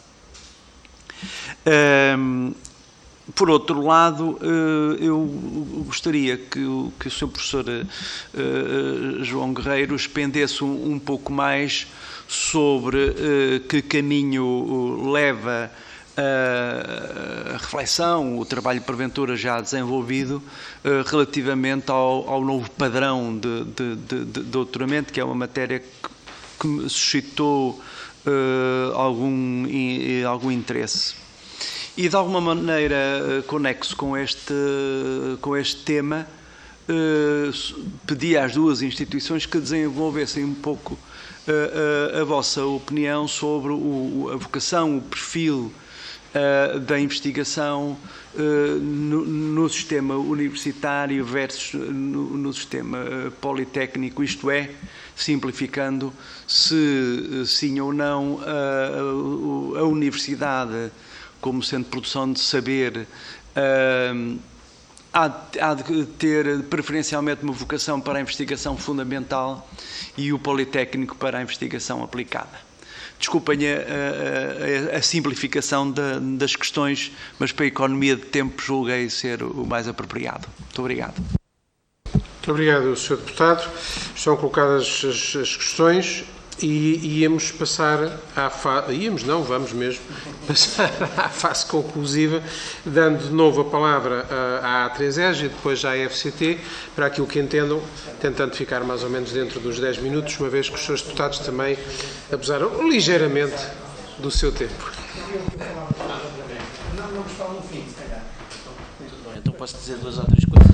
Por outro lado, eu gostaria que o Sr. Professor João Guerreiro expendesse um pouco mais sobre que caminho leva a reflexão, o trabalho porventura já desenvolvido relativamente ao novo padrão de doutoramento, que é uma matéria que me suscitou algum interesse. E de alguma maneira conexo com este tema, pedi às duas instituições que desenvolvessem um pouco a vossa opinião sobre a vocação, o perfil da investigação no sistema universitário versus no sistema politécnico, isto é, simplificando, se sim ou não a universidade, como sendo produção de saber, há de ter preferencialmente uma vocação para a investigação fundamental e o politécnico para a investigação aplicada. Desculpem a simplificação das questões, mas para a economia de tempo julguei ser o mais apropriado. Muito obrigado. Muito obrigado, Sr. Deputado. Estão colocadas as questões e íamos passar vamos mesmo passar à fase conclusiva, dando de novo a palavra à A3ES e depois à FCT, para aquilo que entendam, tentando ficar mais ou menos dentro dos 10 minutos, uma vez que os seus deputados também abusaram ligeiramente do seu tempo. Então posso dizer 2 ou 3 coisas?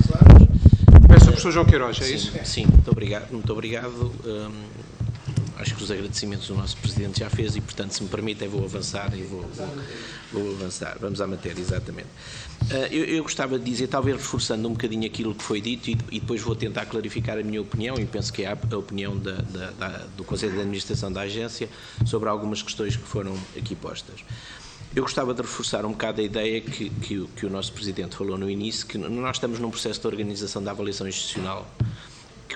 Começa o professor João Queiroz, é isso? Sim, muito obrigado. Muito obrigado. Acho que os agradecimentos o nosso Presidente já fez e, portanto, se me permitem, vou avançar e vou avançar. Vamos à matéria, exatamente. Eu gostava de dizer, talvez reforçando um bocadinho aquilo que foi dito e depois vou tentar clarificar a minha opinião e penso que é a opinião do Conselho de Administração da Agência sobre algumas questões que foram aqui postas. Eu gostava de reforçar um bocado a ideia que o nosso Presidente falou no início, que nós estamos num processo de organização da avaliação institucional.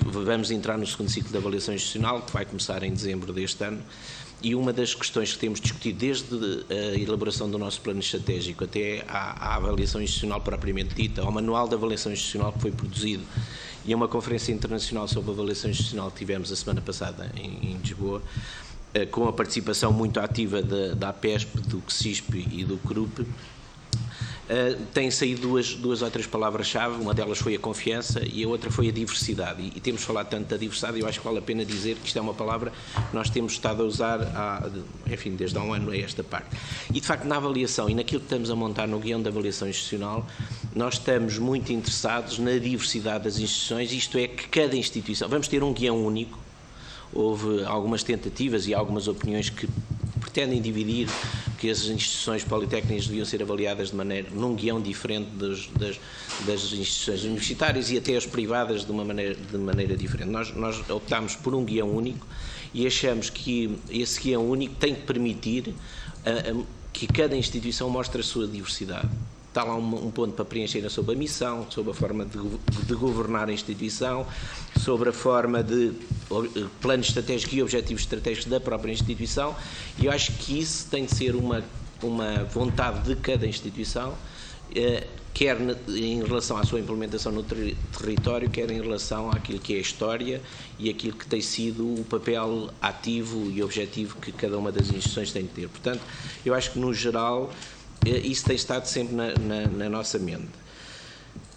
Vamos entrar no segundo ciclo de avaliação institucional, que vai começar em dezembro deste ano, e uma das questões que temos discutido desde a elaboração do nosso plano estratégico até à avaliação institucional propriamente dita, ao manual de avaliação institucional que foi produzido e a uma conferência internacional sobre avaliação institucional que tivemos a semana passada em Lisboa, com a participação muito ativa da APESP, do CSISP e do CRUP, têm saído duas ou três palavras-chave, uma delas foi a confiança e a outra foi a diversidade. E temos falado tanto da diversidade, e eu acho que vale a pena dizer que isto é uma palavra que nós temos estado a usar, desde há um ano a esta parte. E, de facto, na avaliação e naquilo que estamos a montar no guião da avaliação institucional, nós estamos muito interessados na diversidade das instituições, isto é, que cada instituição... Vamos ter um guião único. Houve algumas tentativas e algumas opiniões que pretendem dividir que as instituições politécnicas deviam ser avaliadas num guião diferente das instituições universitárias e até as privadas de maneira diferente. Nós optámos por um guião único e achamos que esse guião único tem que permitir que cada instituição mostre a sua diversidade. Está lá um ponto para preencher sobre a missão, sobre a forma de governar a instituição, sobre a forma de plano estratégico e objetivos estratégicos da própria instituição, e eu acho que isso tem de ser uma vontade de cada instituição, quer em relação à sua implementação no território, quer em relação àquilo que é a história e aquilo que tem sido o papel ativo e objetivo que cada uma das instituições tem de ter. Portanto, eu acho que, no geral, isso tem estado sempre na nossa mente.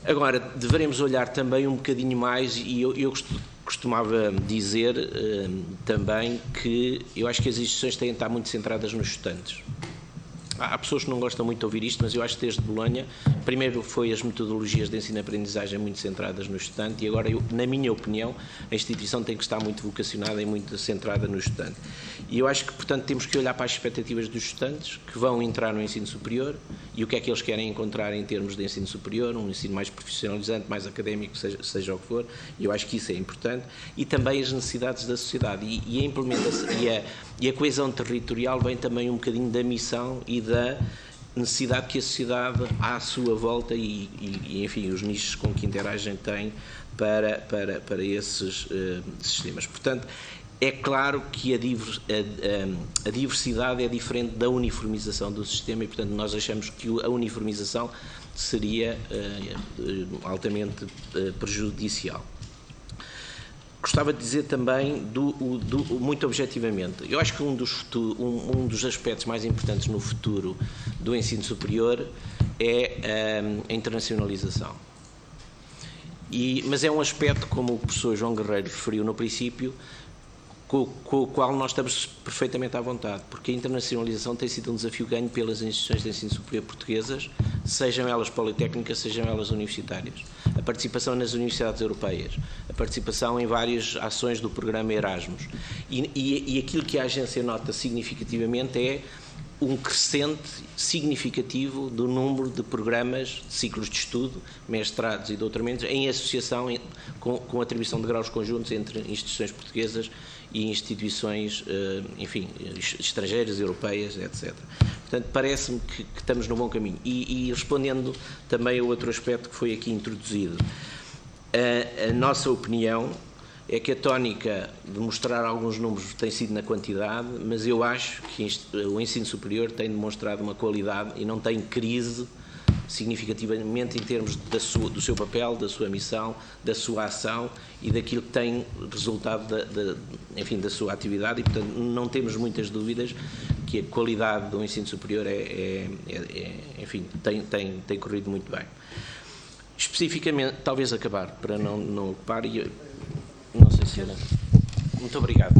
Agora, devemos olhar também um bocadinho mais, e eu costumava dizer também que eu acho que as instituições têm de estar muito centradas nos estudantes. Há pessoas que não gostam muito de ouvir isto, mas eu acho que desde Bolonha, primeiro foi as metodologias de ensino-aprendizagem muito centradas no estudante, e agora, na minha opinião, a instituição tem que estar muito vocacionada e muito centrada no estudante. E eu acho que, portanto, temos que olhar para as expectativas dos estudantes que vão entrar no ensino superior e o que é que eles querem encontrar em termos de ensino superior, um ensino mais profissionalizante, mais académico, seja o que for, e eu acho que isso é importante, e também as necessidades da sociedade. E a implementação e a coesão territorial vem também um bocadinho da missão e da necessidade que a sociedade à sua volta e enfim, os nichos com que interagem têm para esses sistemas. Portanto, é claro que a diversidade é diferente da uniformização do sistema e, portanto, nós achamos que a uniformização seria altamente prejudicial. Gostava de dizer também, muito objetivamente, eu acho que um dos aspectos mais importantes no futuro do ensino superior é a internacionalização. Mas é um aspecto, como o professor João Guerreiro referiu no princípio, com o qual nós estamos perfeitamente à vontade, porque a internacionalização tem sido um desafio ganho pelas instituições de ensino superior portuguesas, sejam elas politécnicas, sejam elas universitárias. A participação nas universidades europeias, a participação em várias ações do programa Erasmus. E aquilo que a agência nota significativamente é um crescente significativo do número de programas, de ciclos de estudo, mestrados e doutoramentos, em associação com a atribuição de graus conjuntos entre instituições portuguesas e instituições, enfim, estrangeiras, europeias, etc. Portanto, parece-me que estamos no bom caminho. E respondendo também a outro aspecto que foi aqui introduzido, a nossa opinião é que a tónica de mostrar alguns números tem sido na quantidade, mas eu acho que o ensino superior tem demonstrado uma qualidade e não tem crise significativamente em termos do seu papel, da sua missão, da sua ação e daquilo que tem resultado enfim, da sua atividade e, portanto, não temos muitas dúvidas que a qualidade do ensino superior enfim, tem corrido muito bem. Especificamente, talvez acabar, para não ocupar, e não sei se era. Muito obrigado.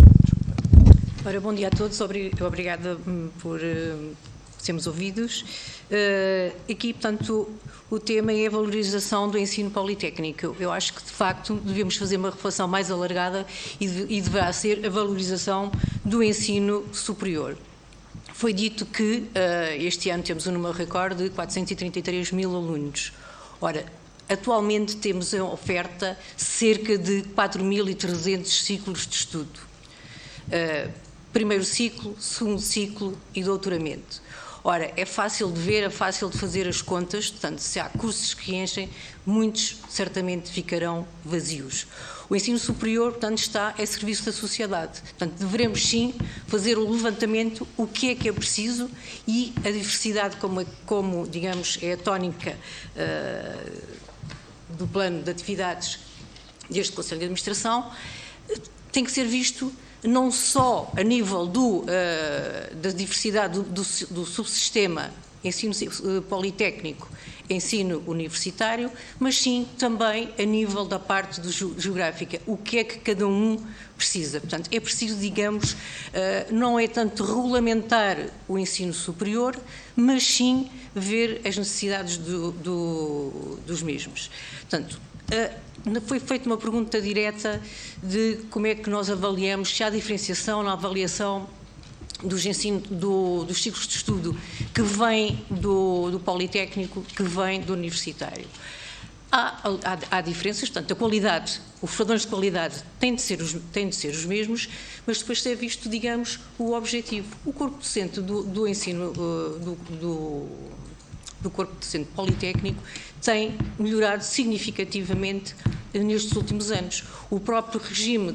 Ora, bom dia a todos, obrigada por sermos ouvidos. Aqui, portanto, o tema é a valorização do ensino politécnico. Eu acho que, de facto, devemos fazer uma reflexão mais alargada e deverá ser a valorização do ensino superior. Foi dito que este ano temos um número recorde de 433 mil alunos. Ora, atualmente temos em oferta cerca de 4.300 ciclos de estudo. Primeiro ciclo, segundo ciclo e doutoramento. Ora, é fácil de ver, é fácil de fazer as contas, portanto, se há cursos que enchem, muitos certamente ficarão vazios. O ensino superior, portanto, está a serviço da sociedade. Portanto, devemos sim fazer o levantamento, o que é preciso e a diversidade, como digamos, é a tónica do plano de atividades deste Conselho de Administração, tem que ser visto não só a nível da diversidade do subsistema ensino politécnico, ensino universitário, mas sim também a nível da parte geográfica, o que é que cada um precisa. Portanto, é preciso, digamos, não é tanto regulamentar o ensino superior, mas sim ver as necessidades dos mesmos. Portanto, foi feita uma pergunta direta de como é que nós avaliamos, se há diferenciação na avaliação dos ciclos de estudo que vêm do politécnico, que vêm do universitário. Há diferenças, portanto, a qualidade, os padrões de qualidade têm de ser os mesmos, mas depois é visto, digamos, o objetivo. O corpo docente do ensino, do corpo docente politécnico tem melhorado significativamente nestes últimos anos. O próprio regime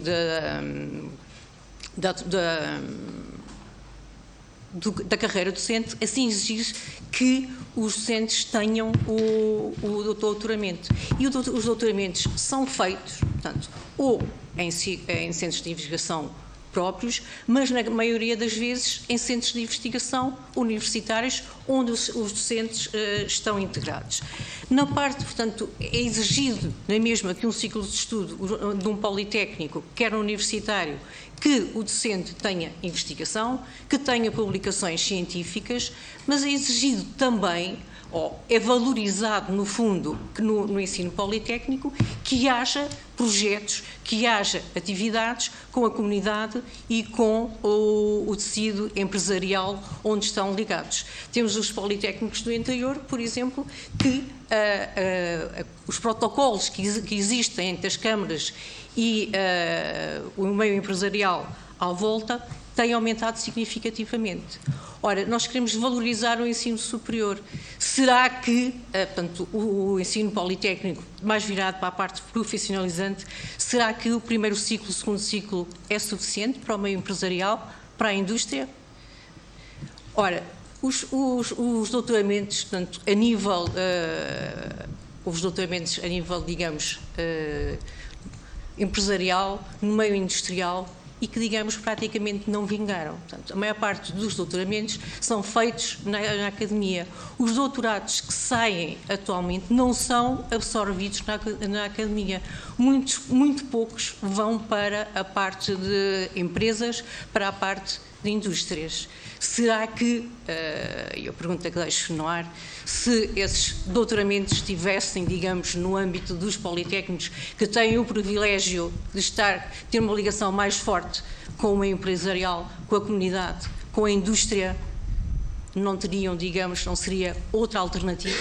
da carreira docente assim exige que os docentes tenham o doutoramento. E os doutoramentos são feitos, portanto, ou em centros de investigação próprios, mas na maioria das vezes em centros de investigação universitários onde os docentes estão integrados. Na parte, portanto, é exigido na mesma que um ciclo de estudo de um politécnico, quer universitário, que o docente tenha investigação, que tenha publicações científicas, mas é exigido também, ou é valorizado, no fundo, que no ensino politécnico, que haja projetos, que haja atividades com a comunidade e com o tecido empresarial onde estão ligados. Temos os politécnicos do interior, por exemplo, que os protocolos que existem entre as câmaras e o meio empresarial à volta têm aumentado significativamente. Ora, nós queremos valorizar o ensino superior. Será que, portanto, o ensino politécnico, mais virado para a parte profissionalizante, será que o primeiro ciclo, o segundo ciclo é suficiente para o meio empresarial, para a indústria? Ora, os doutoramentos, portanto, a nível, digamos, empresarial, no meio industrial, e que, digamos, praticamente não vingaram. Portanto, a maior parte dos doutoramentos são feitos na academia. Os doutorados que saem atualmente não são absorvidos na academia. Muito poucos vão para a parte de empresas, para a parte de indústrias. Será que, e a pergunta que deixo no ar, se esses doutoramentos estivessem, digamos, no âmbito dos politécnicos, que têm o privilégio de ter uma ligação mais forte com o meio empresarial, com a comunidade, com a indústria, não teriam, digamos, não seria outra alternativa?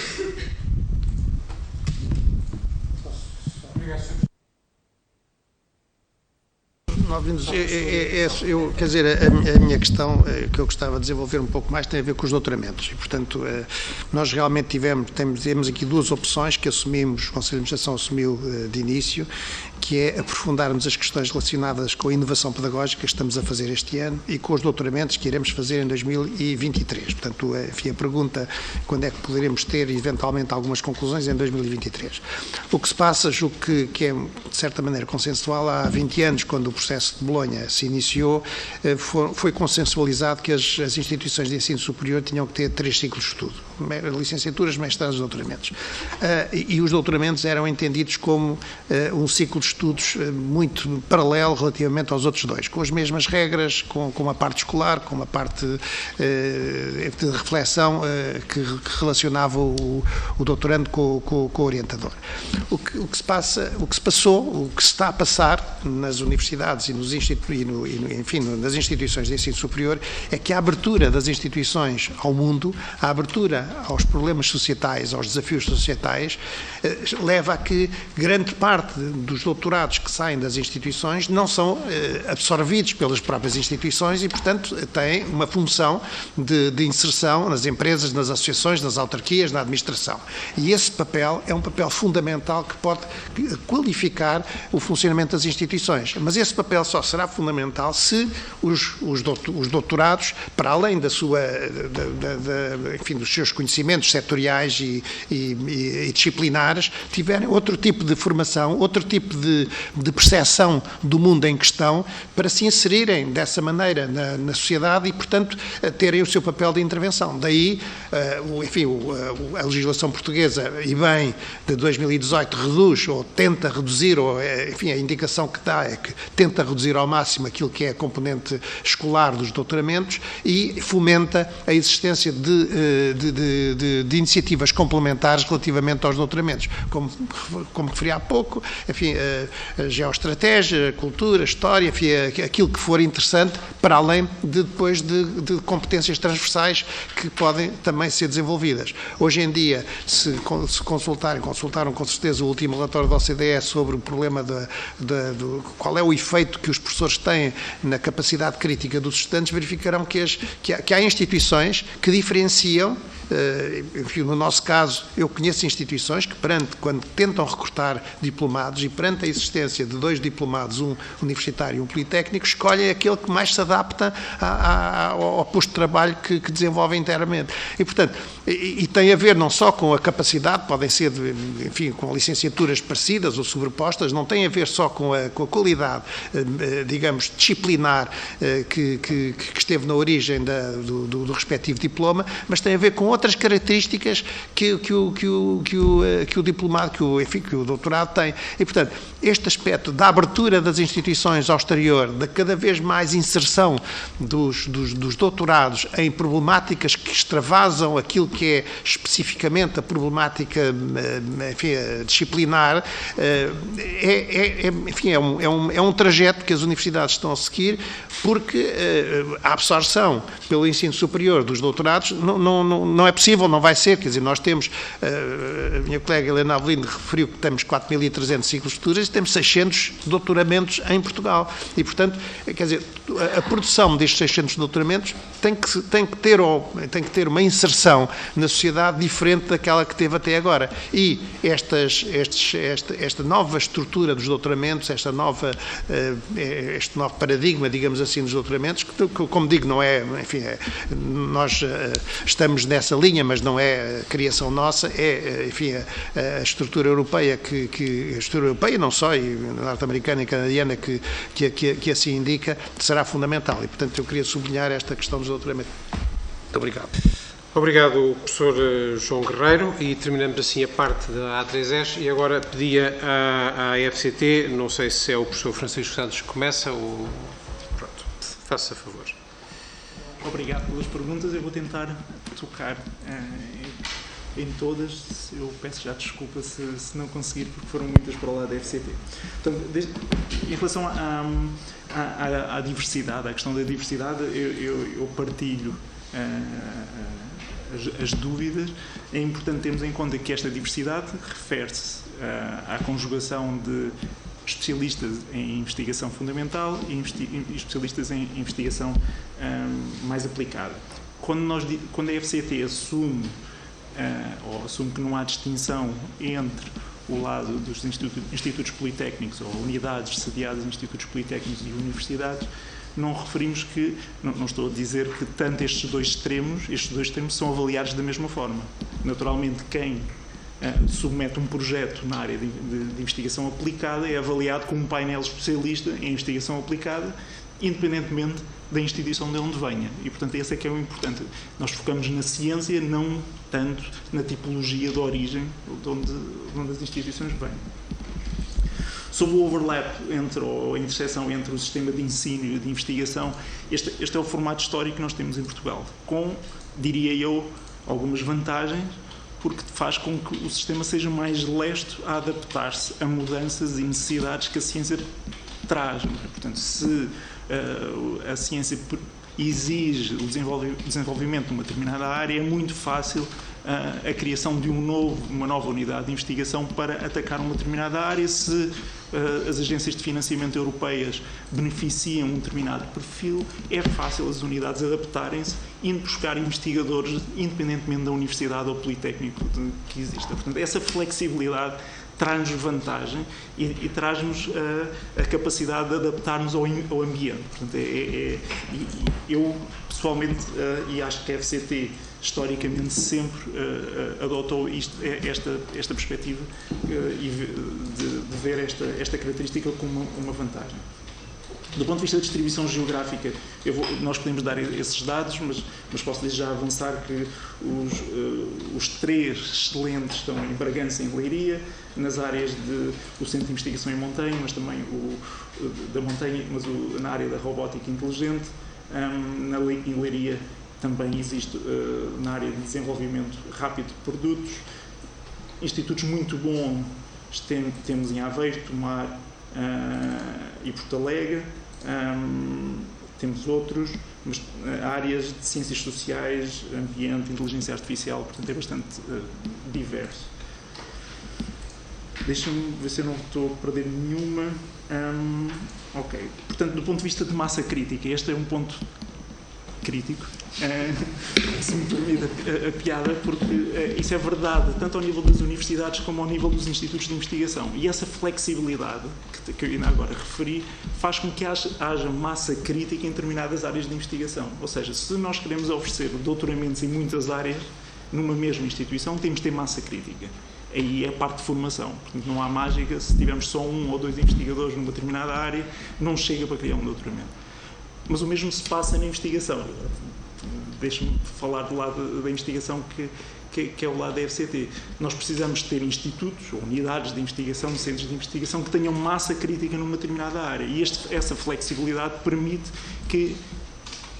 Quer dizer, a minha questão que eu gostava de desenvolver um pouco mais tem a ver com os doutoramentos e, portanto, nós realmente temos aqui duas opções que assumimos, o Conselho de Administração assumiu de início, que é aprofundarmos as questões relacionadas com a inovação pedagógica que estamos a fazer este ano e com os doutoramentos que iremos fazer em 2023. Portanto, enfim, a pergunta, quando é que poderemos ter, eventualmente, algumas conclusões em 2023. O que se passa, julgo que é, de certa maneira, consensual. Há 20 anos, quando o processo de Bolonha se iniciou, foi consensualizado que as instituições de ensino superior tinham que ter 3 ciclos de estudo, licenciaturas, mestrados e doutoramentos. E os doutoramentos eram entendidos como um ciclo de estudos muito paralelo relativamente aos outros dois, com as mesmas regras, com uma parte escolar, com uma parte de reflexão que relacionava o doutorando com o orientador. O que se passou, o que se está a passar nas universidades e nas instituições de ensino superior é que a abertura das instituições ao mundo, a abertura aos problemas societais, aos desafios societais, leva a que grande parte dos doutorados que saem das instituições não são absorvidos pelas próprias instituições e, portanto, têm uma função de inserção nas empresas, nas associações, nas autarquias, na administração. E esse papel é um papel fundamental que pode qualificar o funcionamento das instituições. Mas esse papel só será fundamental se os doutorados, para além dos seus conhecimentos setoriais e disciplinares, tiverem outro tipo de formação, outro tipo de percepção do mundo em questão, para se inserirem dessa maneira na sociedade e, portanto, terem o seu papel de intervenção. Daí, a legislação portuguesa, e bem, de 2018, reduz ou tenta reduzir, ou, enfim, a indicação que dá é que tenta reduzir ao máximo aquilo que é a componente escolar dos doutoramentos e fomenta a existência de iniciativas complementares relativamente aos doutoramentos, como referi há pouco, enfim, a geoestratégia, a cultura, a história, enfim, aquilo que for interessante, para além depois de competências transversais que podem também ser desenvolvidas. Hoje em dia, se consultaram com certeza o último relatório da OCDE sobre o problema qual é o efeito que os professores têm na capacidade crítica dos estudantes, verificarão que há instituições que diferenciam enfim, no nosso caso, eu conheço instituições que, quando tentam recrutar diplomados e perante a existência de 2 diplomados, um universitário e um politécnico, escolhem aquele que mais se adapta ao posto de trabalho que desenvolve internamente. E, portanto, e tem a ver não só com a capacidade, podem ser, enfim, com licenciaturas parecidas ou sobrepostas, não tem a ver só com a qualidade, digamos, disciplinar que esteve na origem do respectivo diploma, mas tem a ver com outras características que o diplomado, que o doutorado tem. E, portanto, este aspecto da abertura das instituições ao exterior, da cada vez mais inserção dos doutorados em problemáticas que extravasam aquilo que é especificamente a problemática, enfim, disciplinar, enfim, é um trajeto que as universidades estão a seguir, porque a absorção pelo ensino superior dos doutorados não é possível, não vai ser. Quer dizer, nós temos, a minha colega Helena Avelino referiu que temos 4.300 ciclos futuros e temos 600 doutoramentos em Portugal. E, portanto, quer dizer, a produção destes 600 doutoramentos tem que ter uma inserção na sociedade diferente daquela que teve até agora. E esta nova estrutura dos doutoramentos, este novo paradigma, digamos assim, dos doutoramentos, que, como digo, não é, enfim, nós estamos nessa linha, mas não é a criação nossa, é, enfim, a estrutura europeia, a estrutura europeia, não só, e norte-americana e canadiana, que assim indica, será fundamental. E, portanto, eu queria sublinhar esta questão dos doutoramentos. Muito obrigado. Obrigado, professor João Guerreiro, e terminamos assim a parte da A3S e agora pedia à FCT, não sei se é o professor Francisco Santos que começa ou... Pronto, faça favor. Obrigado pelas perguntas, eu vou tentar tocar em todas. Eu peço já desculpa se não conseguir, porque foram muitas para o lado da FCT. Portanto, em relação à diversidade, à questão da diversidade, eu partilho as dúvidas. É importante termos em conta que esta diversidade refere-se à conjugação de especialistas em investigação fundamental e especialistas em investigação mais aplicada. Quando a FCT assume que não há distinção entre o lado dos institutos politécnicos ou unidades sediadas em institutos politécnicos e universidades, não referimos que, não estou a dizer que tanto estes dois extremos são avaliados da mesma forma. Naturalmente, quem submete um projeto na área de investigação aplicada é avaliado como um painel especialista em investigação aplicada, independentemente da instituição de onde venha. E, portanto, esse é que é o importante. Nós focamos na ciência, não tanto na tipologia de origem de onde as instituições vêm. Sobre o overlap ou a interseção entre o sistema de ensino e de investigação, este é o formato histórico que nós temos em Portugal, com, diria eu, algumas vantagens, porque faz com que o sistema seja mais lesto a adaptar-se a mudanças e necessidades que a ciência traz. Portanto, se a ciência exige o desenvolvimento de uma determinada área, é muito fácil a criação de uma nova unidade de investigação para atacar uma determinada área. Se as agências de financiamento europeias beneficiam um determinado perfil, é fácil as unidades adaptarem-se, indo buscar investigadores independentemente da universidade ou politécnico que exista. Portanto, essa flexibilidade traz-nos vantagem e traz-nos a capacidade de adaptar-nos ao ambiente. Portanto, eu, pessoalmente, e acho que a FCT historicamente sempre adotou esta perspectiva de ver esta característica como uma vantagem. Do ponto de vista da distribuição geográfica, nós podemos dar esses dados, mas posso desde já avançar que os 3 excelentes estão em Bragança e em Leiria, nas áreas do Centro de Investigação em Montanha, mas também da Montanha, mas na área da robótica inteligente. Em Leiria também existe na área de desenvolvimento rápido de produtos. Institutos muito bons temos em Aveiro, Tomar e Porto Alegre. Temos outros, mas áreas de ciências sociais, ambiente, inteligência artificial, portanto é bastante diverso. Deixa-me ver se eu não estou a perder nenhuma. Ok. Portanto, do ponto de vista de massa crítica, este é um ponto crítico, se me permite a piada, porque isso é verdade, tanto ao nível das universidades como ao nível dos institutos de investigação. E essa flexibilidade, que eu ainda agora referi, faz com que haja massa crítica em determinadas áreas de investigação. Ou seja, se nós queremos oferecer doutoramentos em muitas áreas, numa mesma instituição, temos de ter massa crítica. Aí é a parte de formação. Portanto, não há mágica. Se tivermos só 1 ou 2 investigadores numa determinada área, não chega para criar um doutoramento. Mas o mesmo se passa na investigação. Deixe-me falar do lado da investigação que é o lado da FCT. Nós precisamos ter institutos ou unidades de investigação, centros de investigação que tenham massa crítica numa determinada área. E essa flexibilidade permite que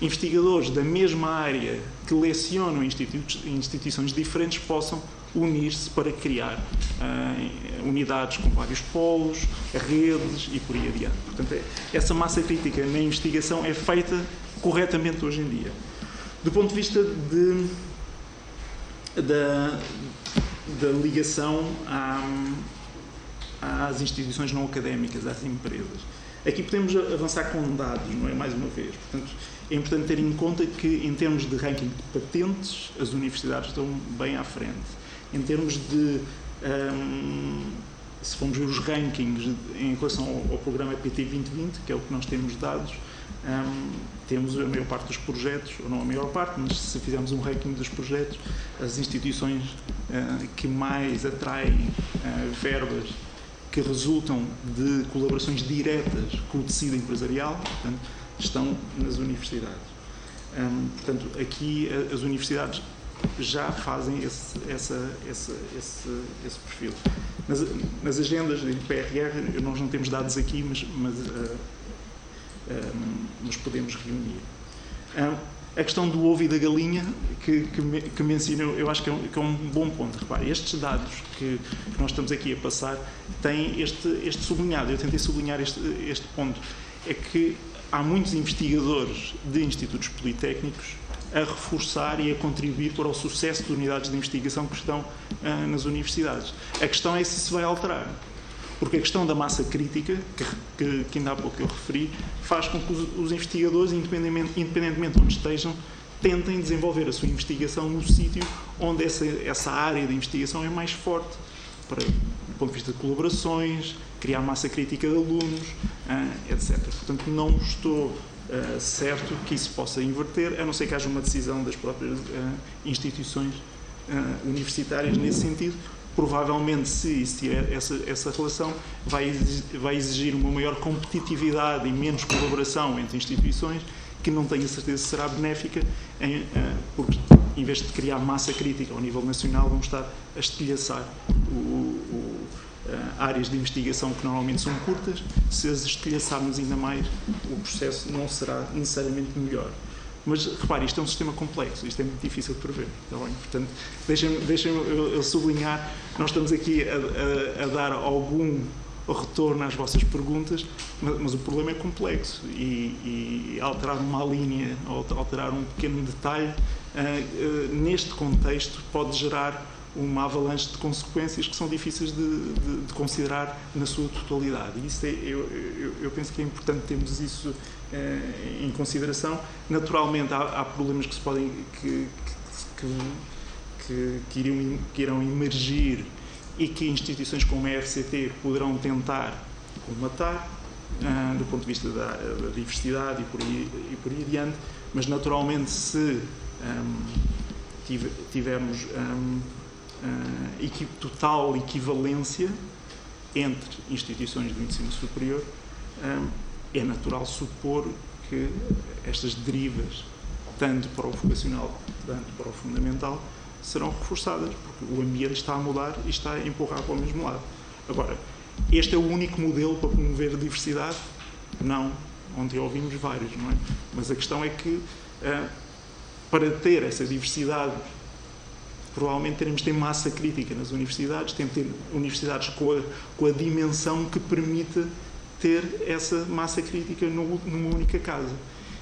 investigadores da mesma área que lecionam em instituições diferentes possam unir-se para criar unidades com vários polos, redes e por aí adiante. Portanto, essa massa crítica na investigação é feita corretamente hoje em dia. Do ponto de vista da ligação às instituições não académicas, às empresas. Aqui podemos avançar com dados, não é? Mais uma vez. Portanto, é importante ter em conta que, em termos de ranking de patentes, as universidades estão bem à frente. Em termos de, se formos ver os rankings em relação ao programa PT 2020, que é o que nós temos dados, temos a maior parte dos projetos, ou não a maior parte, mas se fizermos um ranking dos projetos, as instituições que mais atraem verbas que resultam de colaborações diretas com o tecido empresarial, portanto, estão nas universidades. Portanto, aqui as universidades já fazem esse perfil. Nas agendas de PRR, nós não temos dados aqui, mas podemos reunir. A questão do ovo e da galinha que mencionou, eu acho que é um bom ponto. Repare, estes dados que nós estamos aqui a passar têm este sublinhado. Eu tentei sublinhar este ponto. É que há muitos investigadores de institutos politécnicos a reforçar e a contribuir para o sucesso de unidades de investigação que estão nas universidades. A questão é se vai alterar. Porque a questão da massa crítica, que ainda há pouco eu referi, faz com que os investigadores, independentemente de onde estejam, tentem desenvolver a sua investigação no sítio onde essa área de investigação é mais forte, do ponto de vista de colaborações, criar massa crítica de alunos, etc. Portanto, não estou certo que isso possa inverter, a não ser que haja uma decisão das próprias instituições universitárias nesse sentido. Provavelmente, se existir essa relação, vai exigir uma maior competitividade e menos colaboração entre instituições, que não tenho a certeza se será benéfica, porque em vez de criar massa crítica ao nível nacional, vamos estar a estilhaçar áreas de investigação que normalmente são curtas. Se as estilhaçarmos ainda mais, o processo não será necessariamente melhor. Mas, repare, isto é um sistema complexo, isto é muito difícil de prever. Está bem? Portanto, deixem-me eu sublinhar, nós estamos aqui a dar algum retorno às vossas perguntas, mas o problema é complexo e alterar uma linha, ou alterar um pequeno detalhe, neste contexto pode gerar uma avalanche de consequências que são difíceis de considerar na sua totalidade. E isso eu penso que é importante termos isso em consideração. Naturalmente, há problemas que se podem que irão emergir e que instituições como a FCT poderão tentar colmatar, do ponto de vista da diversidade e por aí adiante, mas naturalmente se tivermos total equivalência entre instituições do ensino superior, é natural supor que estas derivas, tanto para o vocacional, tanto para o fundamental, serão reforçadas, porque o ambiente está a mudar e está a empurrar para o mesmo lado. Agora, este é o único modelo para promover a diversidade? Não. Ontem ouvimos vários, não é? Mas a questão é que, para ter essa diversidade, provavelmente teremos de ter massa crítica nas universidades, temos de ter universidades com a dimensão que permita ter essa massa crítica numa única casa.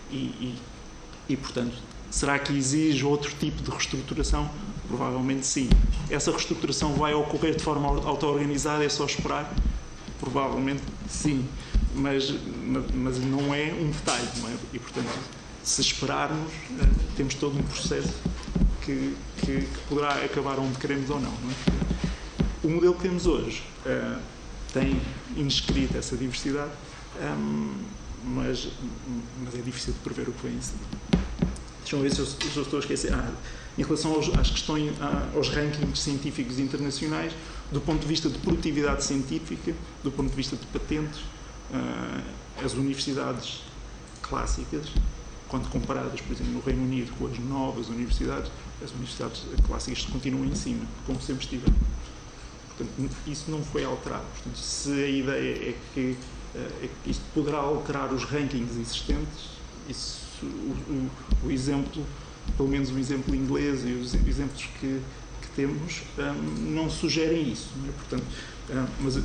E, portanto, será que exige outro tipo de reestruturação? Provavelmente sim. Essa reestruturação vai ocorrer de forma auto-organizada, é só esperar? Provavelmente sim. Mas não é um detalhe, não é? E, portanto, se esperarmos, temos todo um processo que poderá acabar onde queremos ou não. Não é? O modelo que temos hoje tem inscrita essa diversidade, mas é difícil de prever o que vem em seguida. Deixa-me ver se eu estou a esquecer. Em relação às questões, aos rankings científicos internacionais, do ponto de vista de produtividade científica, do ponto de vista de patentes, as universidades clássicas, quando comparadas, por exemplo, no Reino Unido com as novas universidades, as universidades clássicas continuam em cima, como sempre estiveram. Portanto, isso não foi alterado. Portanto, se a ideia é que isto poderá alterar os rankings existentes, o exemplo, pelo menos o exemplo inglês e os exemplos que temos, não sugerem isso. Não é? Portanto, mas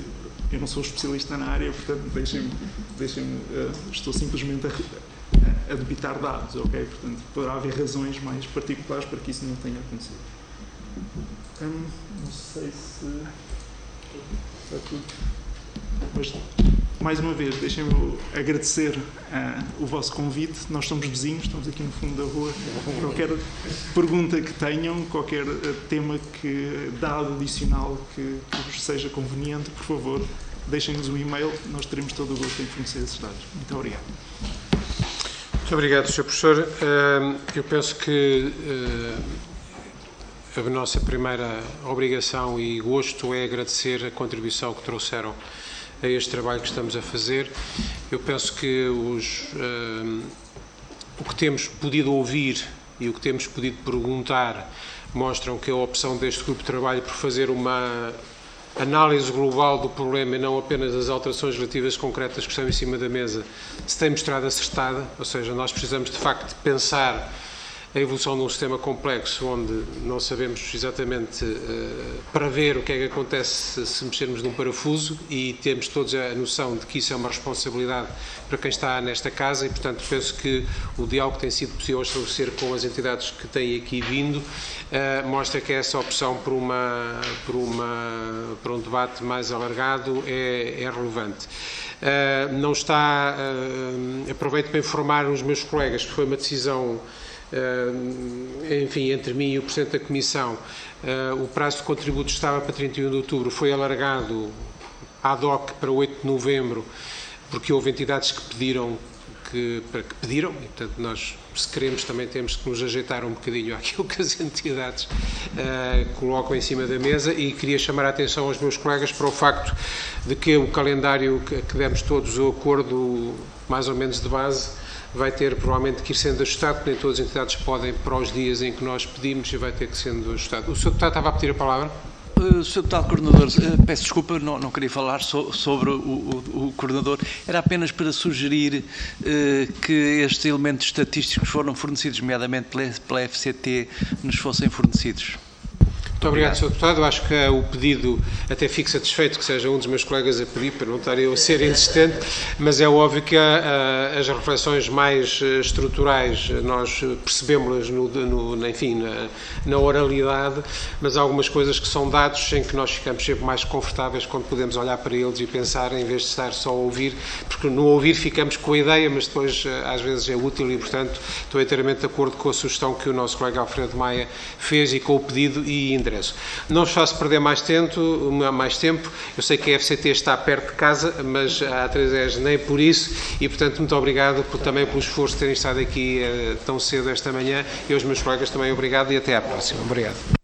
eu não sou especialista na área, portanto, deixem-me estou simplesmente a debitar dados, ok? Portanto, poderá haver razões mais particulares para que isso não tenha acontecido. Não sei se está tudo. Mas, mais uma vez, deixem-me agradecer o vosso convite. Nós somos vizinhos, estamos aqui no fundo da rua. Qualquer pergunta que tenham, qualquer tema dado adicional que vos seja conveniente, por favor, deixem-nos um e-mail, nós teremos todo o gosto em fornecer esses dados. Muito obrigado. Muito obrigado, Sr. Professor. Eu penso que a nossa primeira obrigação e gosto é agradecer a contribuição que trouxeram a este trabalho que estamos a fazer. Eu penso que o que temos podido ouvir e o que temos podido perguntar mostram que a opção deste grupo de trabalho por fazer uma análise global do problema e não apenas as alterações relativas concretas que estão em cima da mesa se tem mostrado acertada, ou seja, nós precisamos de facto pensar a evolução de um sistema complexo onde não sabemos exatamente para ver o que é que acontece se mexermos num parafuso, e temos todos a noção de que isso é uma responsabilidade para quem está nesta casa, e portanto penso que o diálogo que tem sido possível estabelecer com as entidades que têm aqui vindo mostra que essa opção por um debate mais alargado é relevante. Não está, aproveito para informar os meus colegas que foi uma decisão enfim, entre mim e o Presidente da Comissão. O prazo de contributos estava para 31 de outubro, foi alargado ad hoc para 8 de novembro, porque houve entidades que pediram, e portanto nós, se queremos, também temos que nos ajeitar um bocadinho àquilo que as entidades colocam em cima da mesa, e queria chamar a atenção aos meus colegas para o facto de que o calendário que demos todos o acordo mais ou menos de base vai ter provavelmente que ir sendo ajustado, porque nem todas as entidades podem para os dias em que nós pedimos, e vai ter que ser sendo ajustado. O Sr. Deputado estava a pedir a palavra? Sr. Deputado Coordenador, peço desculpa, não queria falar sobre o Coordenador, era apenas para sugerir que estes elementos estatísticos foram fornecidos, nomeadamente pela FCT, nos fossem fornecidos. Muito obrigado, Sr. Deputado. Acho que o pedido, até fico satisfeito que seja um dos meus colegas a pedir, para não estar eu a ser insistente, mas é óbvio que as reflexões mais estruturais nós percebemos-las na oralidade, mas há algumas coisas que são dados em que nós ficamos sempre mais confortáveis quando podemos olhar para eles e pensar, em vez de estar só a ouvir, porque no ouvir ficamos com a ideia, mas depois às vezes é útil, e portanto estou inteiramente de acordo com a sugestão que o nosso colega Alfredo Maia fez e com o pedido e endereço. Não vos faço perder mais tempo, eu sei que a FCT está perto de casa, mas a A3ES nem por isso, e portanto muito obrigado também pelo esforço de terem estado aqui tão cedo esta manhã, e aos meus colegas também obrigado, e até à próxima. Obrigado.